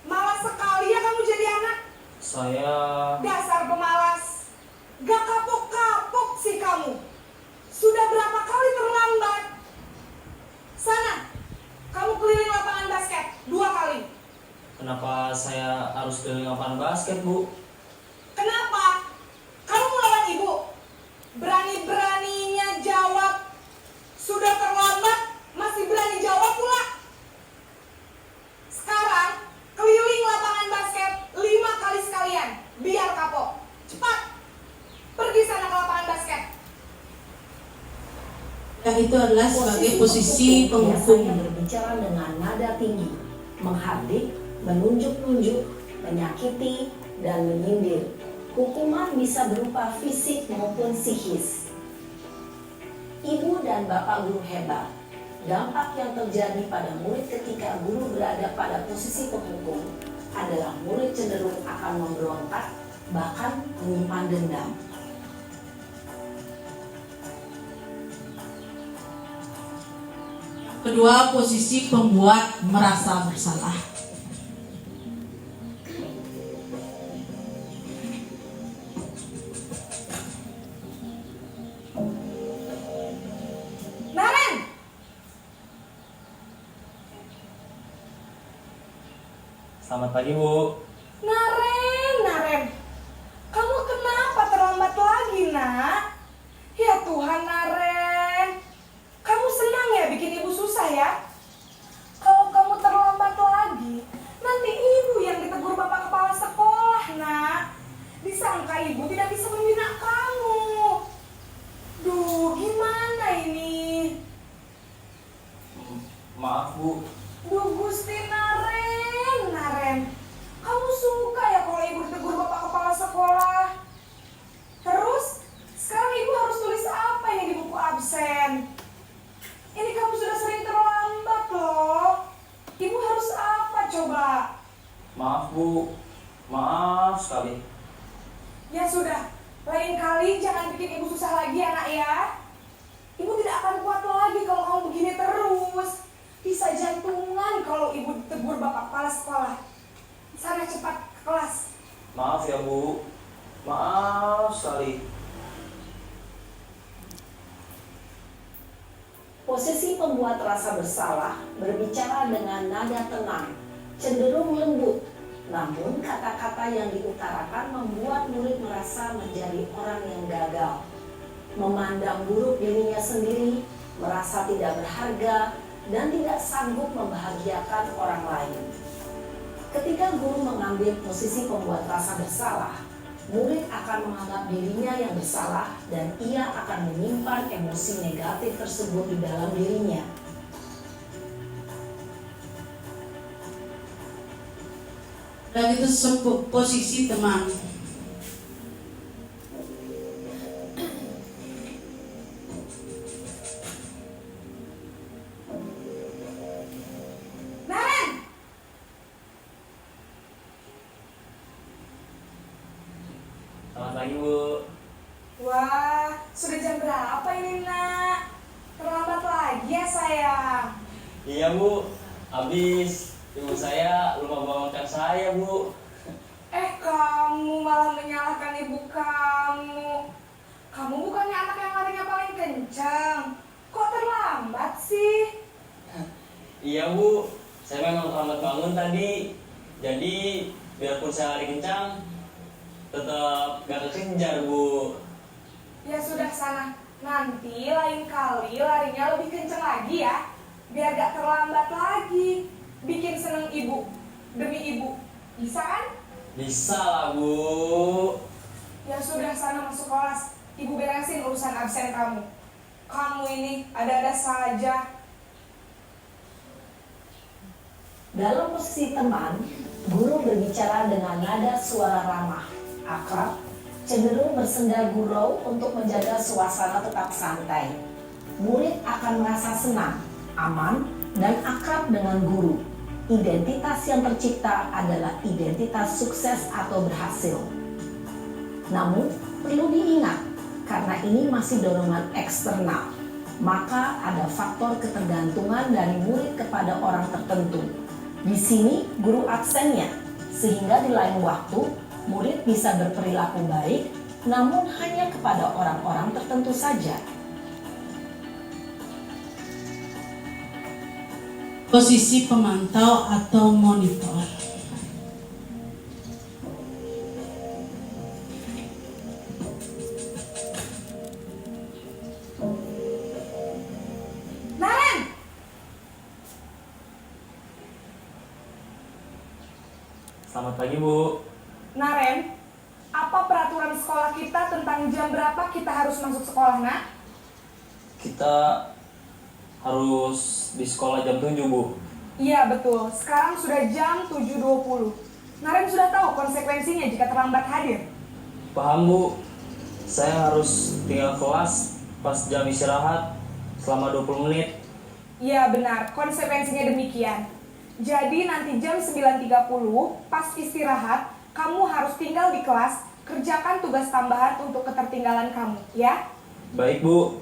Malas sekali ya kamu jadi anak. saya Dasar pemalas. Gak kapok-kapok sih kamu. Sudah berapa kali terlambat? Sana, kamu keliling lapangan basket 2 kali. kenapa saya harus keliling lapangan basket, Bu? Kenapa? Kamu melawan ibu. Berani-beraninya jawab. Sudah terlambat, masih berani jawab pula. Sekarang, keliling lapangan basket 5 kali sekalian. Biar kapok. Cepat. Pergi sana ke lapangan basket. Yang itu adalah sebagai posisi biasanya penghukum. berbicara dengan nada tinggi, menghardik, menunjuk-nunjuk, menyakiti, dan menyindir. Hukuman bisa berupa fisik maupun psikis. Ibu dan Bapak guru hebat, dampak yang terjadi pada murid ketika guru berada pada posisi penghukum adalah murid cenderung akan memberontak, bahkan menyimpan dendam. Kedua, posisi pembuat merasa bersalah. Naren! Selamat pagi, Bu. Naren. Kamu kenapa terlambat lagi, nak? Ya Tuhan, Naren. Kamu senang ya bikin ibu susah ya? Kalau kamu terlambat lagi, nanti ibu yang ditegur bapak kepala sekolah, nak. Disangka ibu tidak bisa membina kamu. Duh, gimana ini? Maaf, Bu. Duh, Gusti Naren. Kamu suka ya kalau ibu ditegur bapak kepala sekolah? Terus, sekarang ibu harus tulis apa ini di buku absen? Ini kamu sudah sering terlambat loh. Ibu harus apa coba? Maaf, Bu. Maaf sekali. Ya sudah, lain kali jangan bikin ibu susah lagi anak ya. Ibu tidak akan kuat lagi kalau kamu begini terus. Bisa jantungan kalau ibu ditegur bapak kepala sekolah. Sana cepat ke kelas. Maaf ya, Bu. Maaf sekali. Posisi pembuat rasa bersalah berbicara dengan nada tenang, cenderung lembut. Namun kata-kata yang diutarakan membuat murid merasa menjadi orang yang gagal, memandang buruk dirinya sendiri, merasa tidak berharga, dan tidak sanggup membahagiakan orang lain. Ketika guru mengambil posisi pembuat rasa bersalah, murid akan menganggap dirinya yang bersalah dan ia akan menyimpan emosi negatif tersebut di dalam dirinya. Dan itu posisi teman. Selamat pagi, Bu. Wah, sudah jam berapa ini, Nak? Terlambat lagi ya, sayang. Iya, Bu. Habis ibu saya lupa bangunkan saya, Bu. Kamu malah menyalahkan ibu kamu. Kamu bukannya anak yang larinya paling kencang. Kok terlambat sih? Iya, Bu. Saya memang terlambat bangun tadi. Jadi, biarpun saya lari kencang, tetap gak kekejar, Bu. Ya sudah sana. Nanti lain kali larinya lebih kencang lagi ya. Biar gak terlambat lagi. Bikin seneng ibu. Demi ibu. Bisa kan? Bisa lah, Bu. Ya sudah sana masuk kelas. Ibu beresin urusan absen kamu. Kamu ini ada-ada saja. Dalam posisi teman, guru berbicara dengan nada suara ramah, akrab, cenderung bersenda gurau untuk menjaga suasana tetap santai. Murid akan merasa senang, aman, dan akrab dengan guru. Identitas yang tercipta adalah identitas sukses atau berhasil. Namun, perlu diingat, karena ini masih dorongan eksternal, maka ada faktor ketergantungan dari murid kepada orang tertentu. Di sini guru absennya, sehingga di lain waktu murid bisa berperilaku baik, namun hanya kepada orang-orang tertentu saja. Posisi pemantau atau monitor. Naren! Selamat pagi, Bu. Naren, apa peraturan sekolah kita tentang jam berapa kita harus masuk sekolah, Nak? Kita harus di sekolah jam 7, Bu. Iya, betul. Sekarang sudah jam 7.20. Naren sudah tahu konsekuensinya jika terlambat hadir. Paham, Bu. Saya harus tinggal kelas pas jam istirahat selama 20 menit. Iya, benar. Konsekuensinya demikian. Jadi nanti jam 9.30 pas istirahat, kamu harus tinggal di kelas, kerjakan tugas tambahan untuk ketertinggalan kamu, ya? Baik, Bu.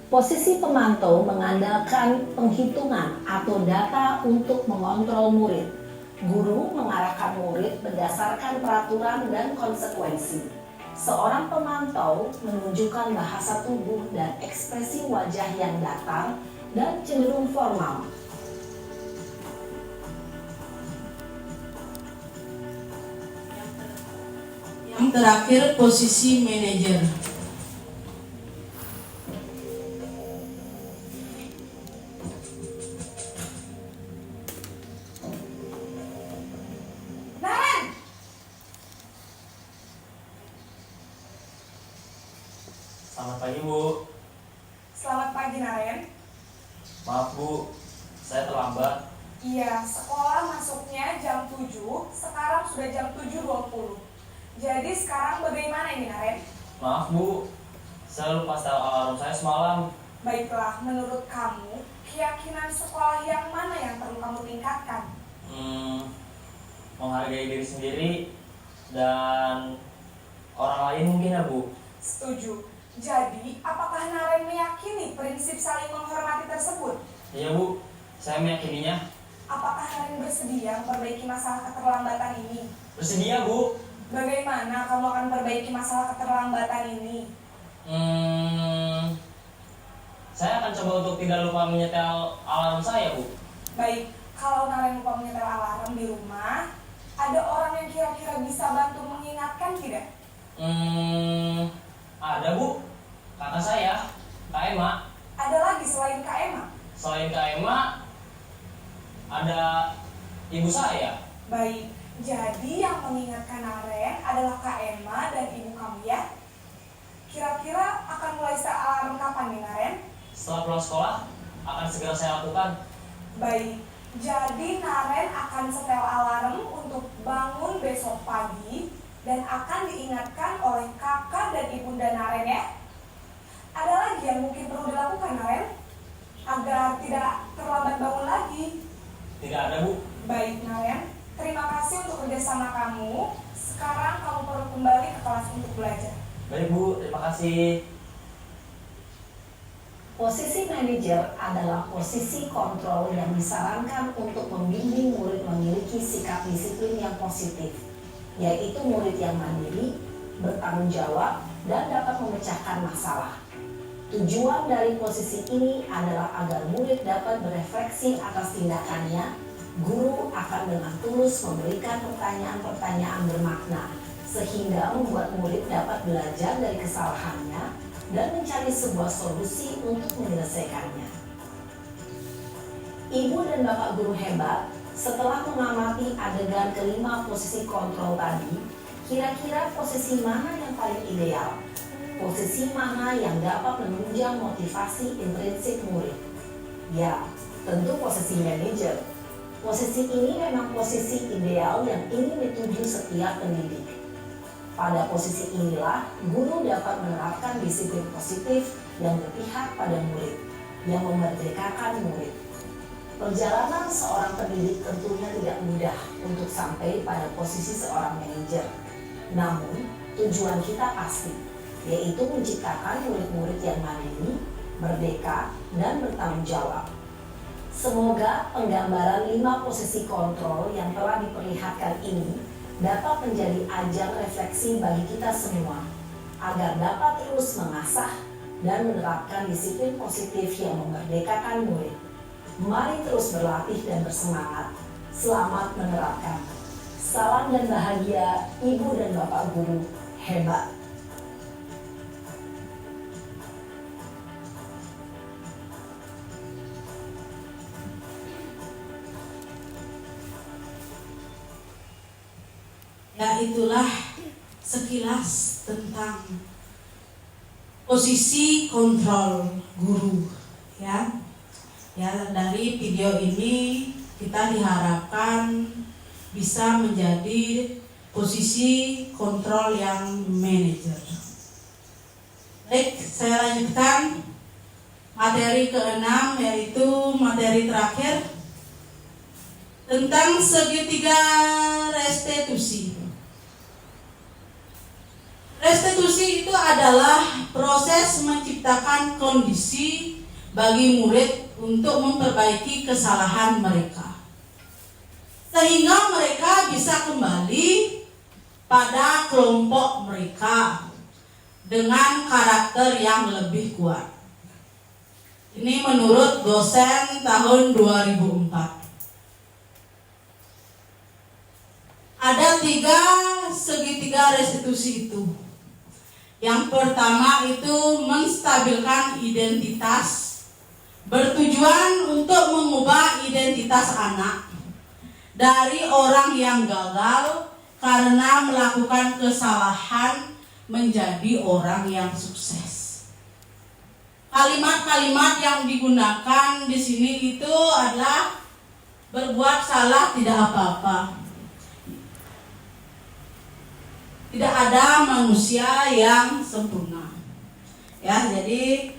Posisi pemantau mengandalkan penghitungan atau data untuk mengontrol murid. Guru mengarahkan murid berdasarkan peraturan dan konsekuensi. Seorang pemantau menunjukkan bahasa tubuh dan ekspresi wajah yang datar dan cenderung formal. Yang terakhir posisi manajer. Naren! Selamat pagi, Bu. Selamat pagi, Naren. Maaf, Bu. Saya terlambat. Iya, sekolah masuknya jam 7, sekarang sudah jam 7.20. Jadi sekarang bagaimana ini, Naren? Maaf, Bu. Saya lupa setel alarm saya semalam. Baiklah, menurut kamu, keyakinan sekolah yang mana yang perlu kamu tingkatkan? Menghargai diri sendiri dan orang lain mungkin, ya, Bu. Setuju. Jadi, apakah Naren meyakini prinsip saling menghormati tersebut? Iya, Bu. Saya meyakininya. Apakah Naren bersedia memperbaiki masalah keterlambatan ini? Bersedia, Bu. Bagaimana kamu akan memperbaiki masalah keterlambatan ini? Saya akan coba untuk tidak lupa menyetel alarm saya, Bu. Baik, kalau Naren lupa menyetel alarm di rumah, ada orang yang kira-kira bisa bantu mengingatkan tidak? Ada, Bu. Kakak saya, Kak Emma. Ada lagi selain Kak Emma? Selain Kak Emma, ada ibu saya. Baik, Jadi yang mengingatkan Naren adalah Kak Emma dan ibu kamu ya. Kira-kira akan mulai set alarm kapan nih Naren? Setelah pulang sekolah, akan segera saya lakukan. Baik, jadi Naren akan setel alarm untuk bangun besok pagi dan akan diingatkan oleh kakak dan ibunda Naren ya. Ada lagi yang mungkin perlu dilakukan Naren? Agar tidak terlambat bangun lagi. Tidak ada, Bu. Baik Naren, terima kasih untuk kerjasama kamu. Sekarang kamu perlu kembali ke kelas untuk belajar. Baik, Bu. Terima kasih. Posisi manajer adalah posisi kontrol yang disarankan untuk membimbing murid memiliki sikap disiplin yang positif, yaitu murid yang mandiri, bertanggung jawab, dan dapat memecahkan masalah. Tujuan dari posisi ini adalah agar murid dapat berefleksi atas tindakannya. Guru akan dengan tulus memberikan pertanyaan-pertanyaan bermakna, sehingga membuat murid dapat belajar dari kesalahannya dan mencari sebuah solusi untuk menyelesaikannya. Ibu dan Bapak guru hebat, setelah mengamati adegan kelima posisi kontrol tadi, kira-kira posisi mana yang paling ideal? Posisi mana yang dapat menunjang motivasi intrinsik murid? Ya, tentu posisi manajer. Posisi ini memang posisi ideal yang ingin dituju setiap pendidik. Pada posisi inilah, guru dapat menerapkan disiplin positif yang berpihak pada murid, yang memerdekakan murid. Perjalanan seorang pendidik tentunya tidak mudah untuk sampai pada posisi seorang manajer. Namun, tujuan kita pasti, yaitu menciptakan murid-murid yang mandiri, merdeka, dan bertanggung jawab. Semoga penggambaran 5 posisi kontrol yang telah diperlihatkan ini dapat menjadi ajang refleksi bagi kita semua, agar dapat terus mengasah dan menerapkan disiplin positif yang memerdekakan murid. Mari terus berlatih dan bersemangat. Selamat menerapkan. Salam dan bahagia Ibu dan Bapak guru hebat. Ya, itulah sekilas tentang posisi kontrol guru ya. Ya, dari video ini kita diharapkan bisa menjadi posisi kontrol yang manajer. Baik, saya lanjutkan materi ke-6, yaitu materi terakhir tentang segitiga restitusi. Restitusi itu adalah proses menciptakan kondisi bagi murid untuk memperbaiki kesalahan mereka, sehingga mereka bisa kembali pada kelompok mereka dengan karakter yang lebih kuat. Ini menurut dosen tahun 2004. Ada 3 segitiga restitusi itu. Yang pertama itu menstabilkan identitas, bertujuan untuk mengubah identitas anak dari orang yang gagal karena melakukan kesalahan menjadi orang yang sukses. Kalimat-kalimat yang digunakan di sini itu adalah berbuat salah tidak apa-apa. Tidak ada manusia yang sempurna. Ya, jadi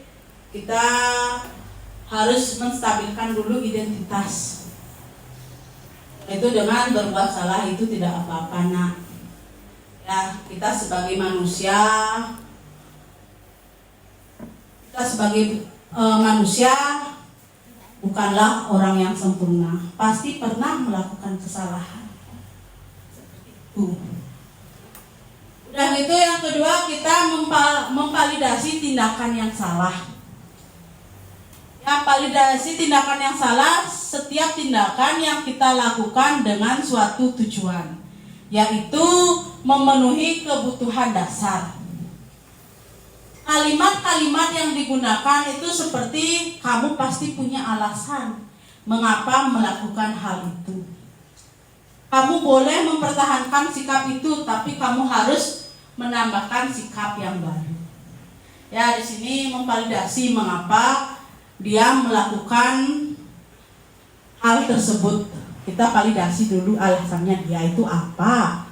kita harus menstabilkan dulu identitas. Itu dengan berbuat salah itu tidak apa-apa, nak. Ya, kita sebagai manusia, manusia bukanlah orang yang sempurna. Pasti pernah melakukan kesalahan. Dan itu yang kedua, kita memvalidasi tindakan yang salah. Ya, validasi tindakan yang salah, setiap tindakan yang kita lakukan dengan suatu tujuan, yaitu memenuhi kebutuhan dasar. Kalimat-kalimat yang digunakan itu seperti kamu pasti punya alasan mengapa melakukan hal itu. Kamu boleh mempertahankan sikap itu, tapi kamu harus menambahkan sikap yang baru. Ya, di sini memvalidasi mengapa dia melakukan hal tersebut. Kita validasi dulu alasannya dia itu apa.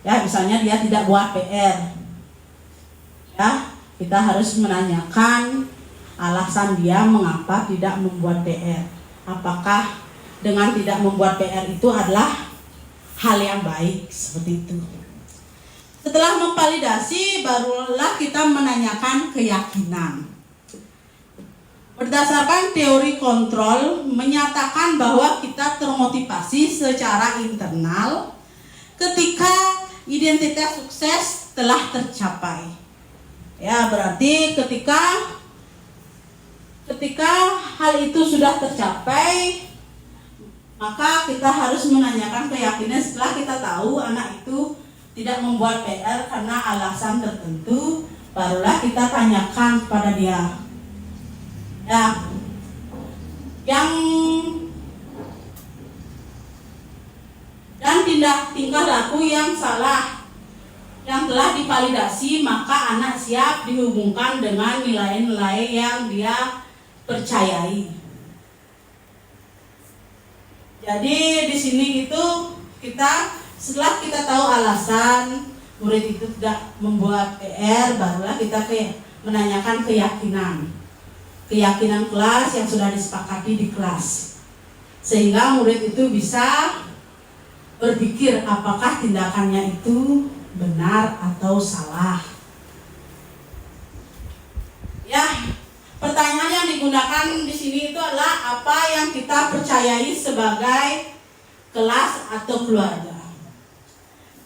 Ya, misalnya dia tidak buat PR. Ya, kita harus menanyakan alasan dia mengapa tidak membuat PR. Apakah dengan tidak membuat PR itu adalah hal yang baik, seperti itu. Setelah memvalidasi, barulah kita menanyakan keyakinan. Berdasarkan teori kontrol menyatakan bahwa kita termotivasi secara internal ketika identitas sukses telah tercapai. Ya, berarti ketika hal itu sudah tercapai, maka kita harus menanyakan keyakinan. Setelah kita tahu anak itu tidak membuat PR karena alasan tertentu, barulah kita tanyakan kepada dia. Ya, dan tingkah laku yang salah yang telah divalidasi, maka anak siap dihubungkan dengan nilai-nilai yang dia percayai. Jadi di sini itu setelah kita tahu alasan murid itu tidak membuat PR, barulah kita menanyakan keyakinan kelas yang sudah disepakati di kelas, sehingga murid itu bisa berpikir apakah tindakannya itu benar atau salah. Ya, pertanyaan yang digunakan di sini itu adalah apa yang kita percayai sebagai kelas atau keluarga.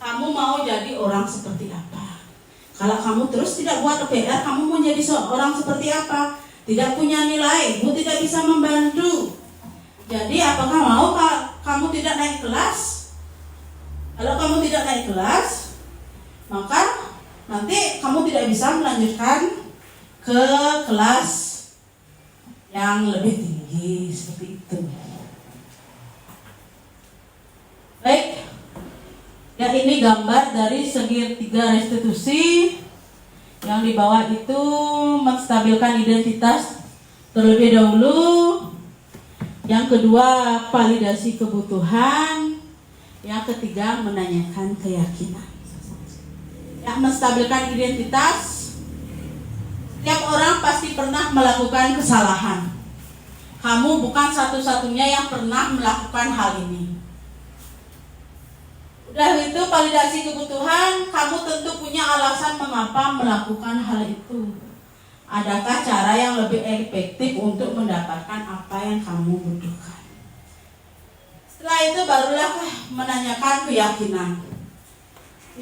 Kamu mau jadi orang seperti apa? Kalau kamu terus tidak buat PR, kamu mau jadi seorang seperti apa? Tidak punya nilai, ibu tidak bisa membantu. Jadi apakah mau kamu tidak naik kelas? Kalau kamu tidak naik kelas, maka nanti kamu tidak bisa melanjutkan ke kelas yang lebih tinggi, seperti itu. Baik, ya ini gambar dari segitiga restitusi. Yang di bawah itu menstabilkan identitas terlebih dahulu. Yang kedua, validasi kebutuhan. Yang ketiga, menanyakan keyakinan. Yang menstabilkan identitas, setiap orang pasti pernah melakukan kesalahan. Kamu bukan satu-satunya yang pernah melakukan hal ini. Udah itu validasi kebutuhan, kamu tentu punya alasan mengapa melakukan hal itu. Adakah cara yang lebih efektif untuk mendapatkan apa yang kamu butuhkan? Setelah itu barulah menanyakan keyakinan.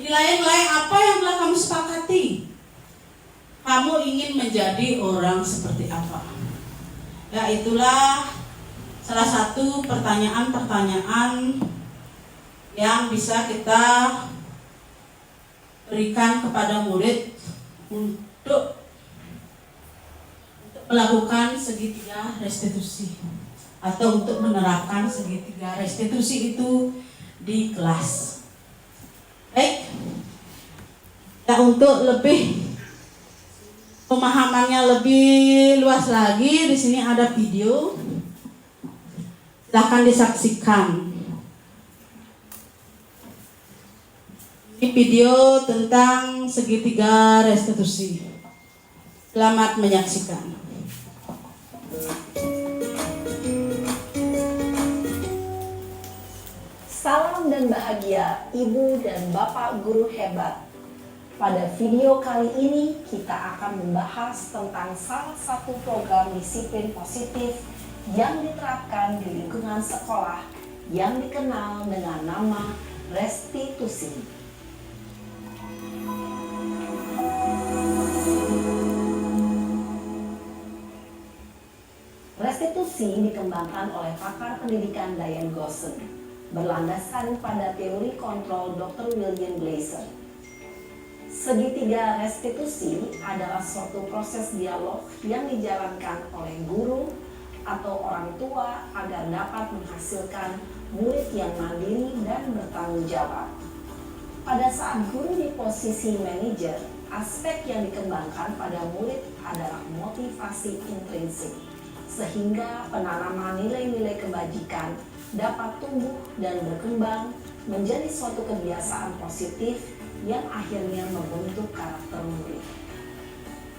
Nilai-nilai apa yang telah kamu sepakati? Kamu ingin menjadi orang seperti apa? Ya, itulah salah satu pertanyaan-pertanyaan yang bisa kita berikan kepada murid untuk melakukan segitiga restitusi atau untuk menerapkan segitiga restitusi itu di kelas. Baik, ya, untuk lebih pemahamannya lebih luas lagi, di sini ada video, silahkan disaksikan. Ini video tentang segitiga restitusi. Selamat menyaksikan. Salam dan bahagia Ibu dan Bapak guru hebat. Pada video kali ini kita akan membahas tentang salah satu program disiplin positif yang diterapkan di lingkungan sekolah yang dikenal dengan nama restitusi. Restitusi dikembangkan oleh pakar pendidikan Diane Gosson, berlandaskan pada teori kontrol Dr. William Glasser. Segitiga restitusi adalah suatu proses dialog yang dijalankan oleh guru, atau orang tua agar dapat menghasilkan murid yang mandiri dan bertanggung jawab. Pada saat guru di posisi manajer, aspek yang dikembangkan pada murid adalah motivasi intrinsik, sehingga penanaman nilai-nilai kebajikan dapat tumbuh dan berkembang menjadi suatu kebiasaan positif yang akhirnya membentuk karakter murid.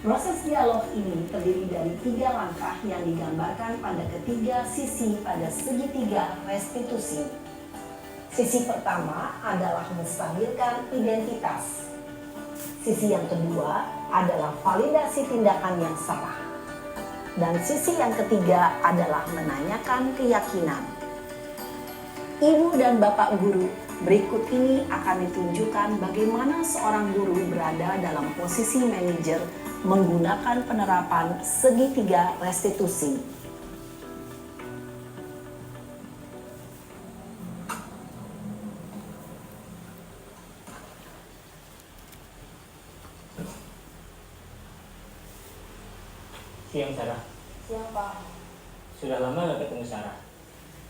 Proses dialog ini terdiri dari 3 langkah yang digambarkan pada ketiga sisi pada segitiga restitusi. Sisi pertama adalah menstabilkan identitas. Sisi yang kedua adalah validasi tindakan yang salah. Dan sisi yang ketiga adalah menanyakan keyakinan. Ibu dan Bapak guru, berikut ini akan ditunjukkan bagaimana seorang guru berada dalam posisi manajer menggunakan penerapan segitiga restitusi. Siang Sarah. Siang Pak. Sudah lama gak ketemu Sarah.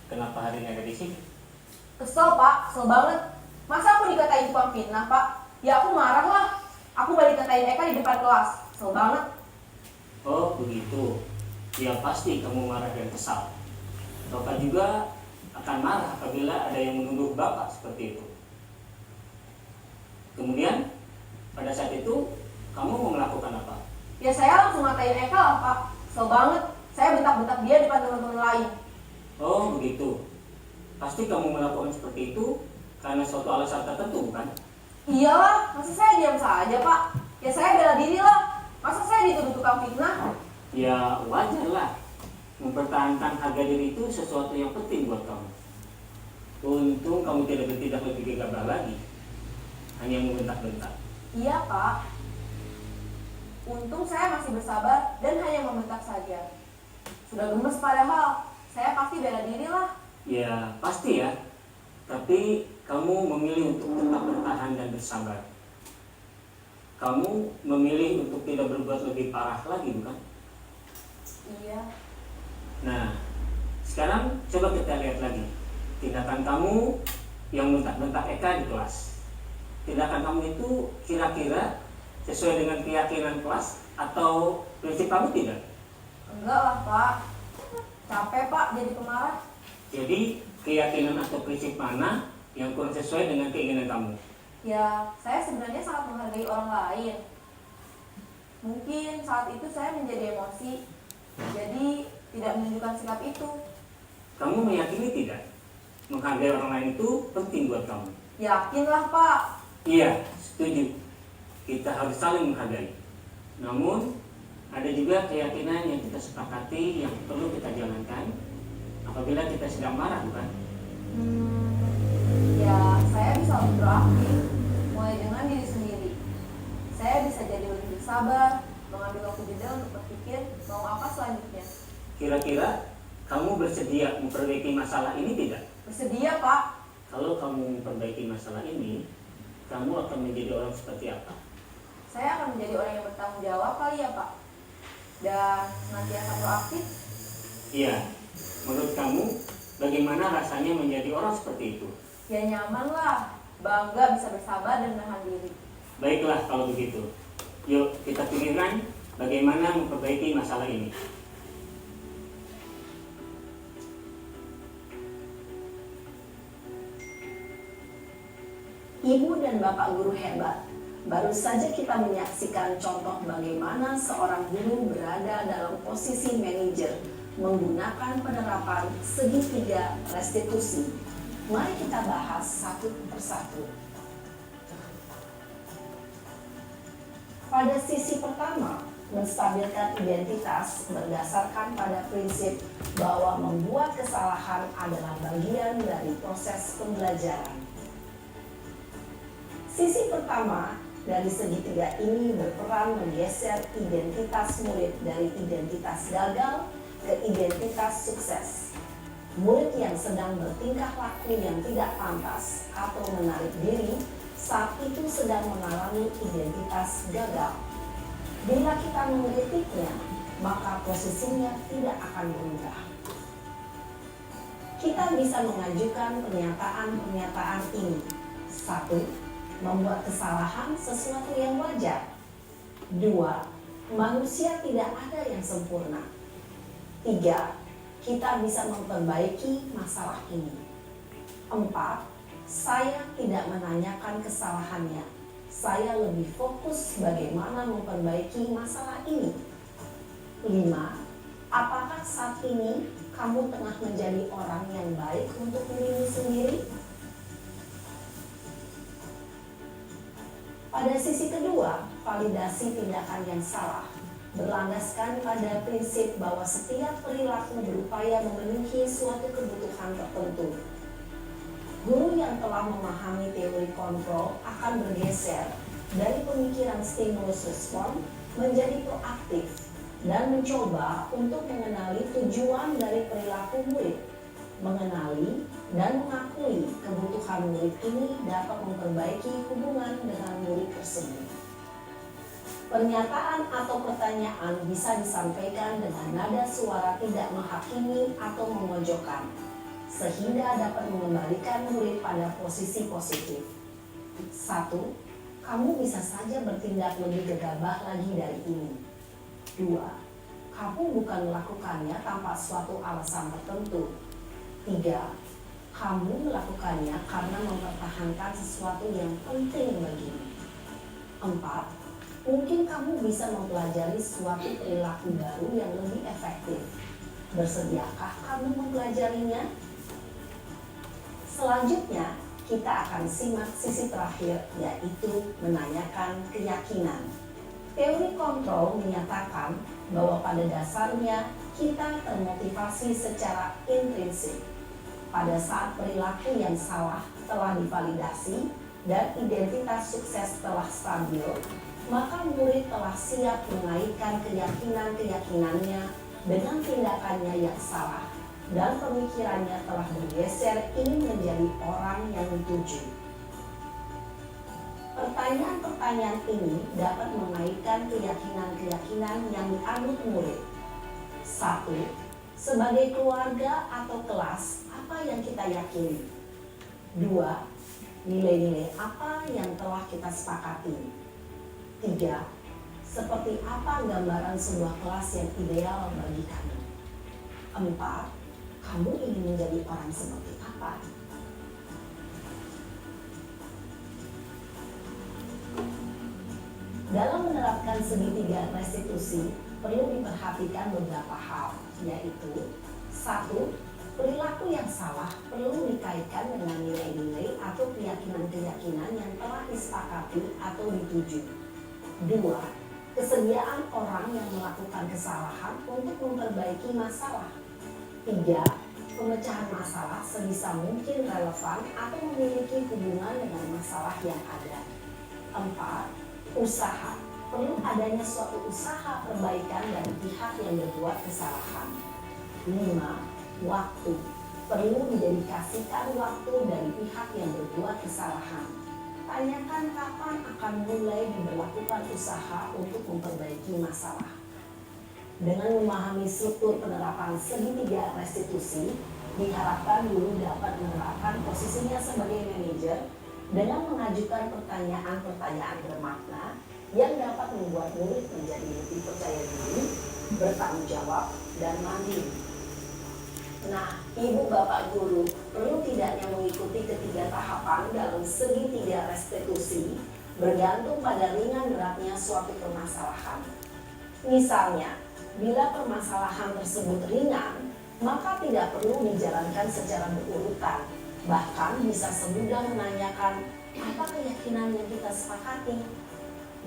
Kenapa hari ini ada di sini? Kesel Pak, kesel banget. Masa aku dikatain tukang fitnah Pak? Ya aku marah lah. Aku balik katain Eka di depan kelas. Kesel banget. Oh begitu. Ya pasti kamu marah dan kesal. Bapak juga akan marah apabila ada yang menuduh Bapak seperti itu. Kemudian pada saat itu kamu mau melakukan apa? Ya saya langsung ngatain Eka lah Pak. Kesel banget. Saya bentak-bentak dia depan teman-teman lain. Oh begitu. Pasti kamu melakukan seperti itu karena suatu alasan tertentu bukan? Iyalah, masa saya diam saja Pak? Ya saya bela diri lah. Masa saya dituduh tukang fitnah? Ya wajar lah. Mempertahankan harga diri itu sesuatu yang penting buat kamu. Untung kamu tidak bertindak lebih gegabah lagi. Hanya membentak-bentak. Iya Pak. Untung saya masih bersabar dan hanya membentak saja. Sudah gemes padahal. Saya pasti bela diri lah. Ya pasti ya. Tapi kamu memilih untuk tetap bertahan dan bersabar. Kamu memilih untuk tidak berbuat lebih parah lagi bukan? Iya. Nah, sekarang coba kita lihat lagi tindakan kamu yang bentak-bentak Eka di kelas. Tindakan kamu itu kira-kira sesuai dengan keyakinan kelas atau prinsip kamu tidak? Enggak lah Pak. Capek Pak jadi pemarah. Jadi keyakinan atau prinsip mana yang kurang sesuai dengan keinginan kamu? Ya, saya sebenarnya sangat menghargai orang lain. Mungkin saat itu saya menjadi emosi, jadi tidak menunjukkan sikap itu. Kamu meyakini tidak? Menghargai orang lain itu penting buat kamu. Yakinlah Pak. Iya, setuju. Kita harus saling menghargai. Namun, ada juga keyakinan yang kita sepakati yang perlu kita jalankan apabila kita sedang marah, bukan? Ya, saya bisa lebih proaktif, mulai dengan diri sendiri. Saya bisa jadi lebih bersabar, mengambil waktu jeda untuk berpikir mau apa selanjutnya. Kira-kira kamu bersedia memperbaiki masalah ini tidak? Bersedia Pak. Kalau kamu memperbaiki masalah ini, kamu akan menjadi orang seperti apa? Saya akan menjadi orang yang bertanggung jawab kali ya Pak. Dan senantiasa proaktif. Iya, menurut kamu bagaimana rasanya menjadi orang seperti itu? Ya nyaman lah, bangga bisa bersabar dan menahan diri. Baiklah kalau begitu. Yuk kita pikirkan bagaimana memperbaiki masalah ini. Ibu dan Bapak guru hebat. Baru saja kita menyaksikan contoh bagaimana seorang guru berada dalam posisi manajer menggunakan penerapan segitiga restitusi. Mari kita bahas satu persatu. Pada sisi pertama, menstabilkan identitas berdasarkan pada prinsip bahwa membuat kesalahan adalah bagian dari proses pembelajaran. Sisi pertama dari segitiga ini berperan menggeser identitas murid dari identitas gagal ke identitas sukses. Murid yang sedang bertingkah laku yang tidak pantas atau menarik diri saat itu sedang mengalami identitas gagal. Bila kita mengkritiknya, maka posisinya tidak akan berubah. Kita bisa mengajukan pernyataan-pernyataan ini. 1. Membuat kesalahan sesuatu yang wajar. 2. Manusia tidak ada yang sempurna. 3. Kita bisa memperbaiki masalah ini. 4. Saya tidak menanyakan kesalahannya. Saya lebih fokus bagaimana memperbaiki masalah ini. 5. Apakah saat ini kamu tengah menjadi orang yang baik untuk dirimu sendiri? Pada sisi kedua, validasi tindakan yang salah berlandaskan pada prinsip bahwa setiap perilaku berupaya memenuhi suatu kebutuhan tertentu. Guru yang telah memahami teori kontrol akan bergeser dari pemikiran stimulus respon menjadi proaktif dan mencoba untuk mengenali tujuan dari perilaku murid. Mengenali dan mengakui kebutuhan murid ini dapat memperbaiki hubungan dengan murid tersebut. Pernyataan atau pertanyaan bisa disampaikan dengan nada suara tidak menghakimi atau memojokkan, sehingga dapat mengembalikan murid pada posisi positif. 1. Kamu bisa saja bertindak lebih gegabah lagi dari ini. 2. Kamu bukan melakukannya tanpa suatu alasan tertentu. 3. Kamu melakukannya karena mempertahankan sesuatu yang penting bagimu. 4. Mungkin kamu bisa mempelajari suatu perilaku baru yang lebih efektif. Bersediakah kamu mempelajarinya? Selanjutnya, kita akan simak sisi terakhir, yaitu menanyakan keyakinan. Teori kontrol menyatakan bahwa pada dasarnya kita termotivasi secara intrinsik. Pada saat perilaku yang salah telah divalidasi dan identitas sukses telah stabil, maka murid telah siap mengaitkan keyakinan-keyakinannya dengan tindakannya yang salah, dan pemikirannya telah bergeser ingin menjadi orang yang dituju. Pertanyaan-pertanyaan ini dapat mengaitkan keyakinan-keyakinan yang dianut murid. 1. Sebagai keluarga atau kelas, apa yang kita yakini? 2. Nilai-nilai apa yang telah kita sepakati? 3. Seperti apa gambaran sebuah kelas yang ideal bagi kami? 4. Kamu ingin menjadi orang seperti apa? Dalam menerapkan segitiga restitusi, perlu diperhatikan beberapa hal, yaitu 1. Perilaku yang salah perlu dikaitkan dengan nilai-nilai atau keyakinan-keyakinan yang telah disepakati atau dituju. 2. Kesediaan orang yang melakukan kesalahan untuk memperbaiki masalah. 3. Pemecahan masalah sebisa mungkin relevan atau memiliki hubungan dengan masalah yang ada. 4. Usaha. Perlu adanya suatu usaha perbaikan dari pihak yang berbuat kesalahan. 5. Waktu. Perlu didedikasikan waktu dari pihak yang berbuat kesalahan. Tanyakan kapan akan mulai diberlakukan usaha untuk memperbaiki masalah. Dengan memahami struktur penerapan segitiga restitusi, diharapkan guru dapat menerapkan posisinya sebagai manajer dengan mengajukan pertanyaan-pertanyaan bermakna yang dapat membuat murid menjadi lebih percaya diri, bertanggung jawab, dan mandiri. Nah, Ibu Bapak Guru perlu tidaknya mengikuti ketiga tahapan dalam segitiga restitusi bergantung pada ringan beratnya suatu permasalahan. Misalnya, bila permasalahan tersebut ringan, maka tidak perlu dijalankan secara berurutan. Bahkan bisa semudah menanyakan apa keyakinan yang kita sepakati.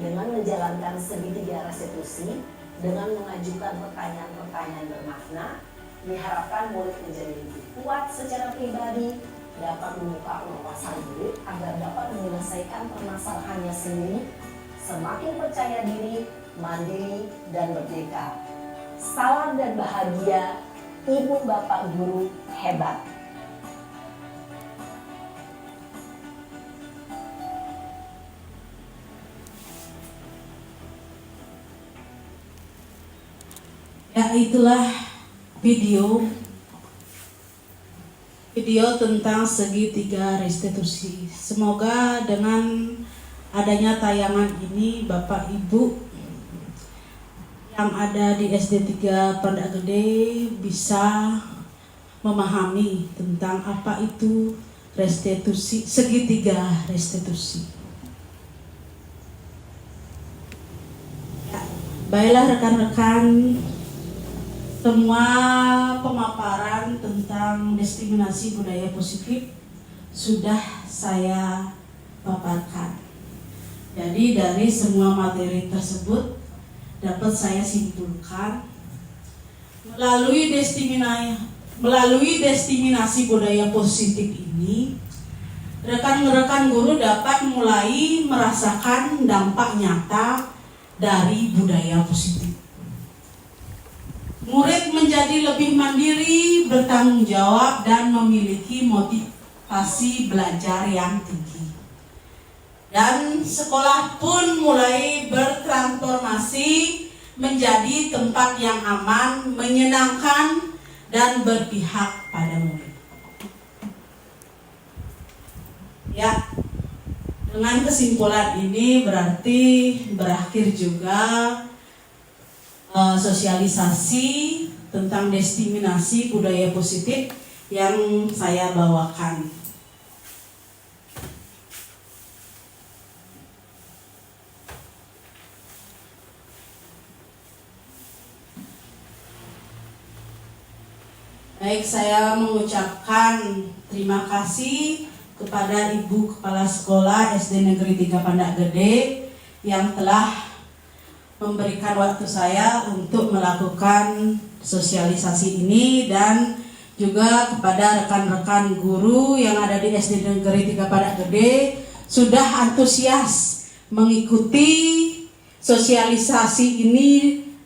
Dengan menjalankan segitiga restitusi, dengan mengajukan pertanyaan-pertanyaan bermakna, diharapkan murid menjadi lebih kuat secara pribadi, dapat membuka wawasan murid agar dapat menyelesaikan permasalahannya sendiri, semakin percaya diri, mandiri, dan merdeka. Salam dan bahagia, Ibu Bapak Guru hebat. itulah video tentang segitiga restitusi. Semoga dengan adanya tayangan ini Bapak Ibu yang ada di SD 3 Pandak Gede bisa memahami tentang apa itu restitusi, segitiga restitusi. Ya, baiklah rekan-rekan, semua pemaparan tentang diskriminasi budaya positif sudah saya paparkan. Jadi dari semua materi tersebut dapat saya simpulkan melalui diskriminasi budaya positif ini, rekan-rekan guru dapat mulai merasakan dampak nyata dari budaya positif. Murid menjadi lebih mandiri, bertanggung jawab, dan memiliki motivasi belajar yang tinggi. Dan sekolah pun mulai bertransformasi menjadi tempat yang aman, menyenangkan, dan berpihak pada murid. Ya, dengan kesimpulan ini berarti berakhir juga sosialisasi tentang diskriminasi budaya positif yang saya bawakan. Baik, saya mengucapkan terima kasih kepada Ibu Kepala Sekolah SD Negeri 3 Pandak Gede yang telah memberikan waktu saya untuk melakukan sosialisasi ini, dan juga kepada rekan-rekan guru yang ada di SD Negeri 3 Pandak Gede sudah antusias mengikuti sosialisasi ini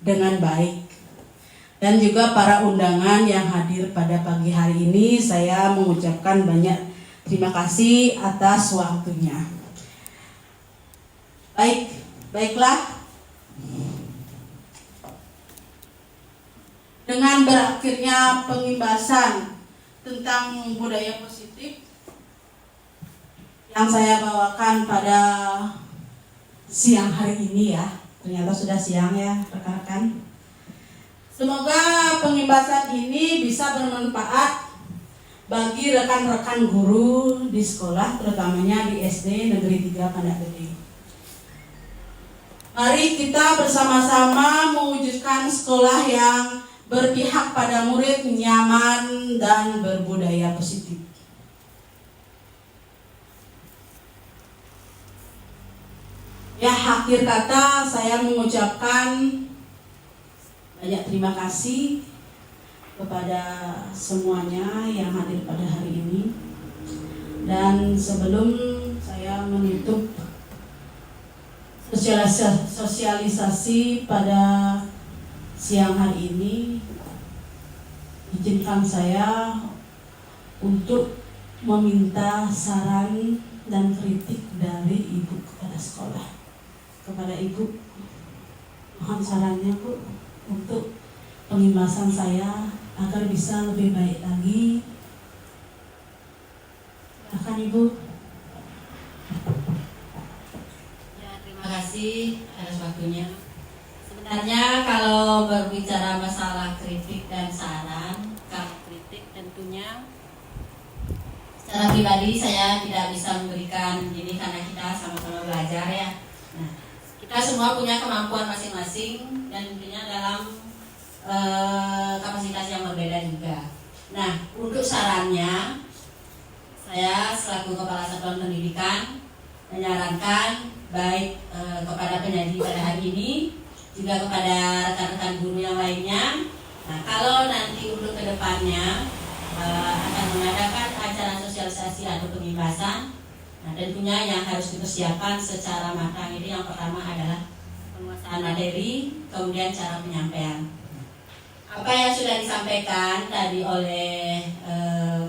dengan baik. Dan juga para undangan yang hadir pada pagi hari ini, saya mengucapkan banyak terima kasih atas waktunya. Baiklah. Dengan berakhirnya pembahasan tentang budaya positif yang saya bawakan pada siang hari ini, ya, ternyata sudah siang ya rekan-rekan. Semoga pembahasan ini bisa bermanfaat bagi rekan-rekan guru di sekolah, terutamanya di SD Negeri 3 Pandak Gede. Mari kita bersama-sama mewujudkan sekolah yang berpihak pada murid, nyaman, dan berbudaya positif. Ya, akhir kata saya mengucapkan banyak terima kasih kepada semuanya yang hadir pada hari ini. Dan sebelum saya menutup sosialisasi pada siang hari ini, izinkan saya untuk meminta saran dan kritik dari Ibu Kepala Sekolah. Kepada Ibu, mohon sarannya Bu untuk pembahasan saya agar bisa lebih baik lagi. Silakan Ibu. Ya, terima kasih atas waktunya. Sebenarnya kalau berbicara masalah kritik dan saran, kalau kritik tentunya secara pribadi saya tidak bisa memberikan ini karena kita sama-sama belajar ya. Nah, kita semua punya kemampuan masing-masing dan tentunya dalam kapasitas yang berbeda juga. Nah, untuk sarannya, saya selaku Kepala Satuan Pendidikan menyarankan baik kepada penyaji pada hari ini, juga kepada rekan-rekan guru yang lainnya. Nah, kalau nanti untuk kedepannya akan mengadakan acara sosialisasi atau pembahasan, nah tentunya yang harus dipersiapkan secara matang ini yang pertama adalah penguasaan materi, kemudian cara penyampaian. Apa yang sudah disampaikan tadi oleh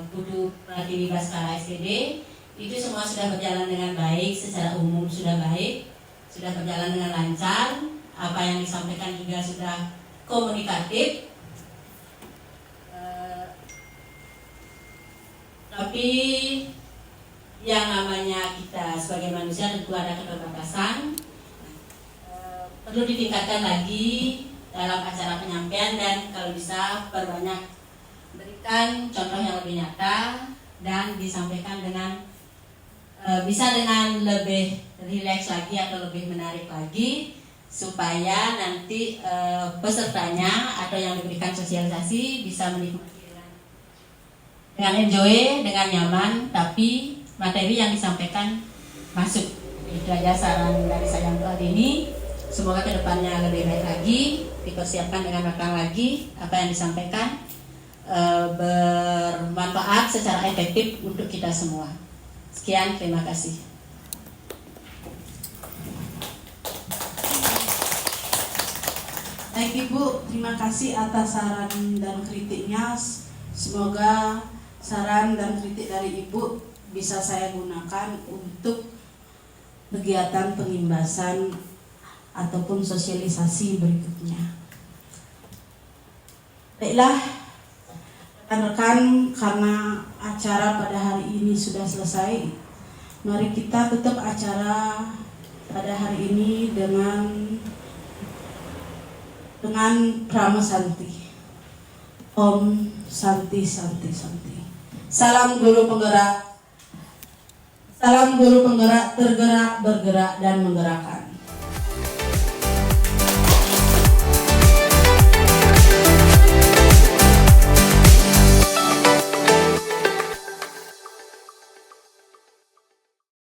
Putu Pratini Baskara SPD itu semua sudah berjalan dengan baik, secara umum sudah baik, sudah berjalan dengan lancar. Apa yang disampaikan juga sudah komunikatif. Tapi yang namanya kita sebagai manusia tentu ada keterbatasan. Perlu ditingkatkan lagi dalam acara penyampaian dan kalau bisa perbanyak berikan contoh yang lebih nyata dan disampaikan dengan bisa dengan lebih rileks lagi atau lebih menarik lagi supaya nanti pesertanya atau yang diberikan sosialisasi bisa menikmati dengan enjoy, dengan nyaman, tapi materi yang disampaikan masuk. Itu aja saran dari saya untuk hari ini. Semoga kedepannya lebih baik lagi, dipersiapkan dengan matang lagi apa yang disampaikan bermanfaat secara efektif untuk kita semua. Sekian, terima kasih. Baik Ibu, terima kasih atas saran dan kritiknya. Semoga saran dan kritik dari Ibu bisa saya gunakan untuk kegiatan pengimbasan ataupun sosialisasi berikutnya. Baiklah, rekan-rekan, karena acara pada hari ini sudah selesai, mari kita tutup acara pada hari ini dengan Prama Santi. Om Santi Santi Santi. Salam guru penggerak. Salam guru penggerak, tergerak, bergerak dan menggerakkan.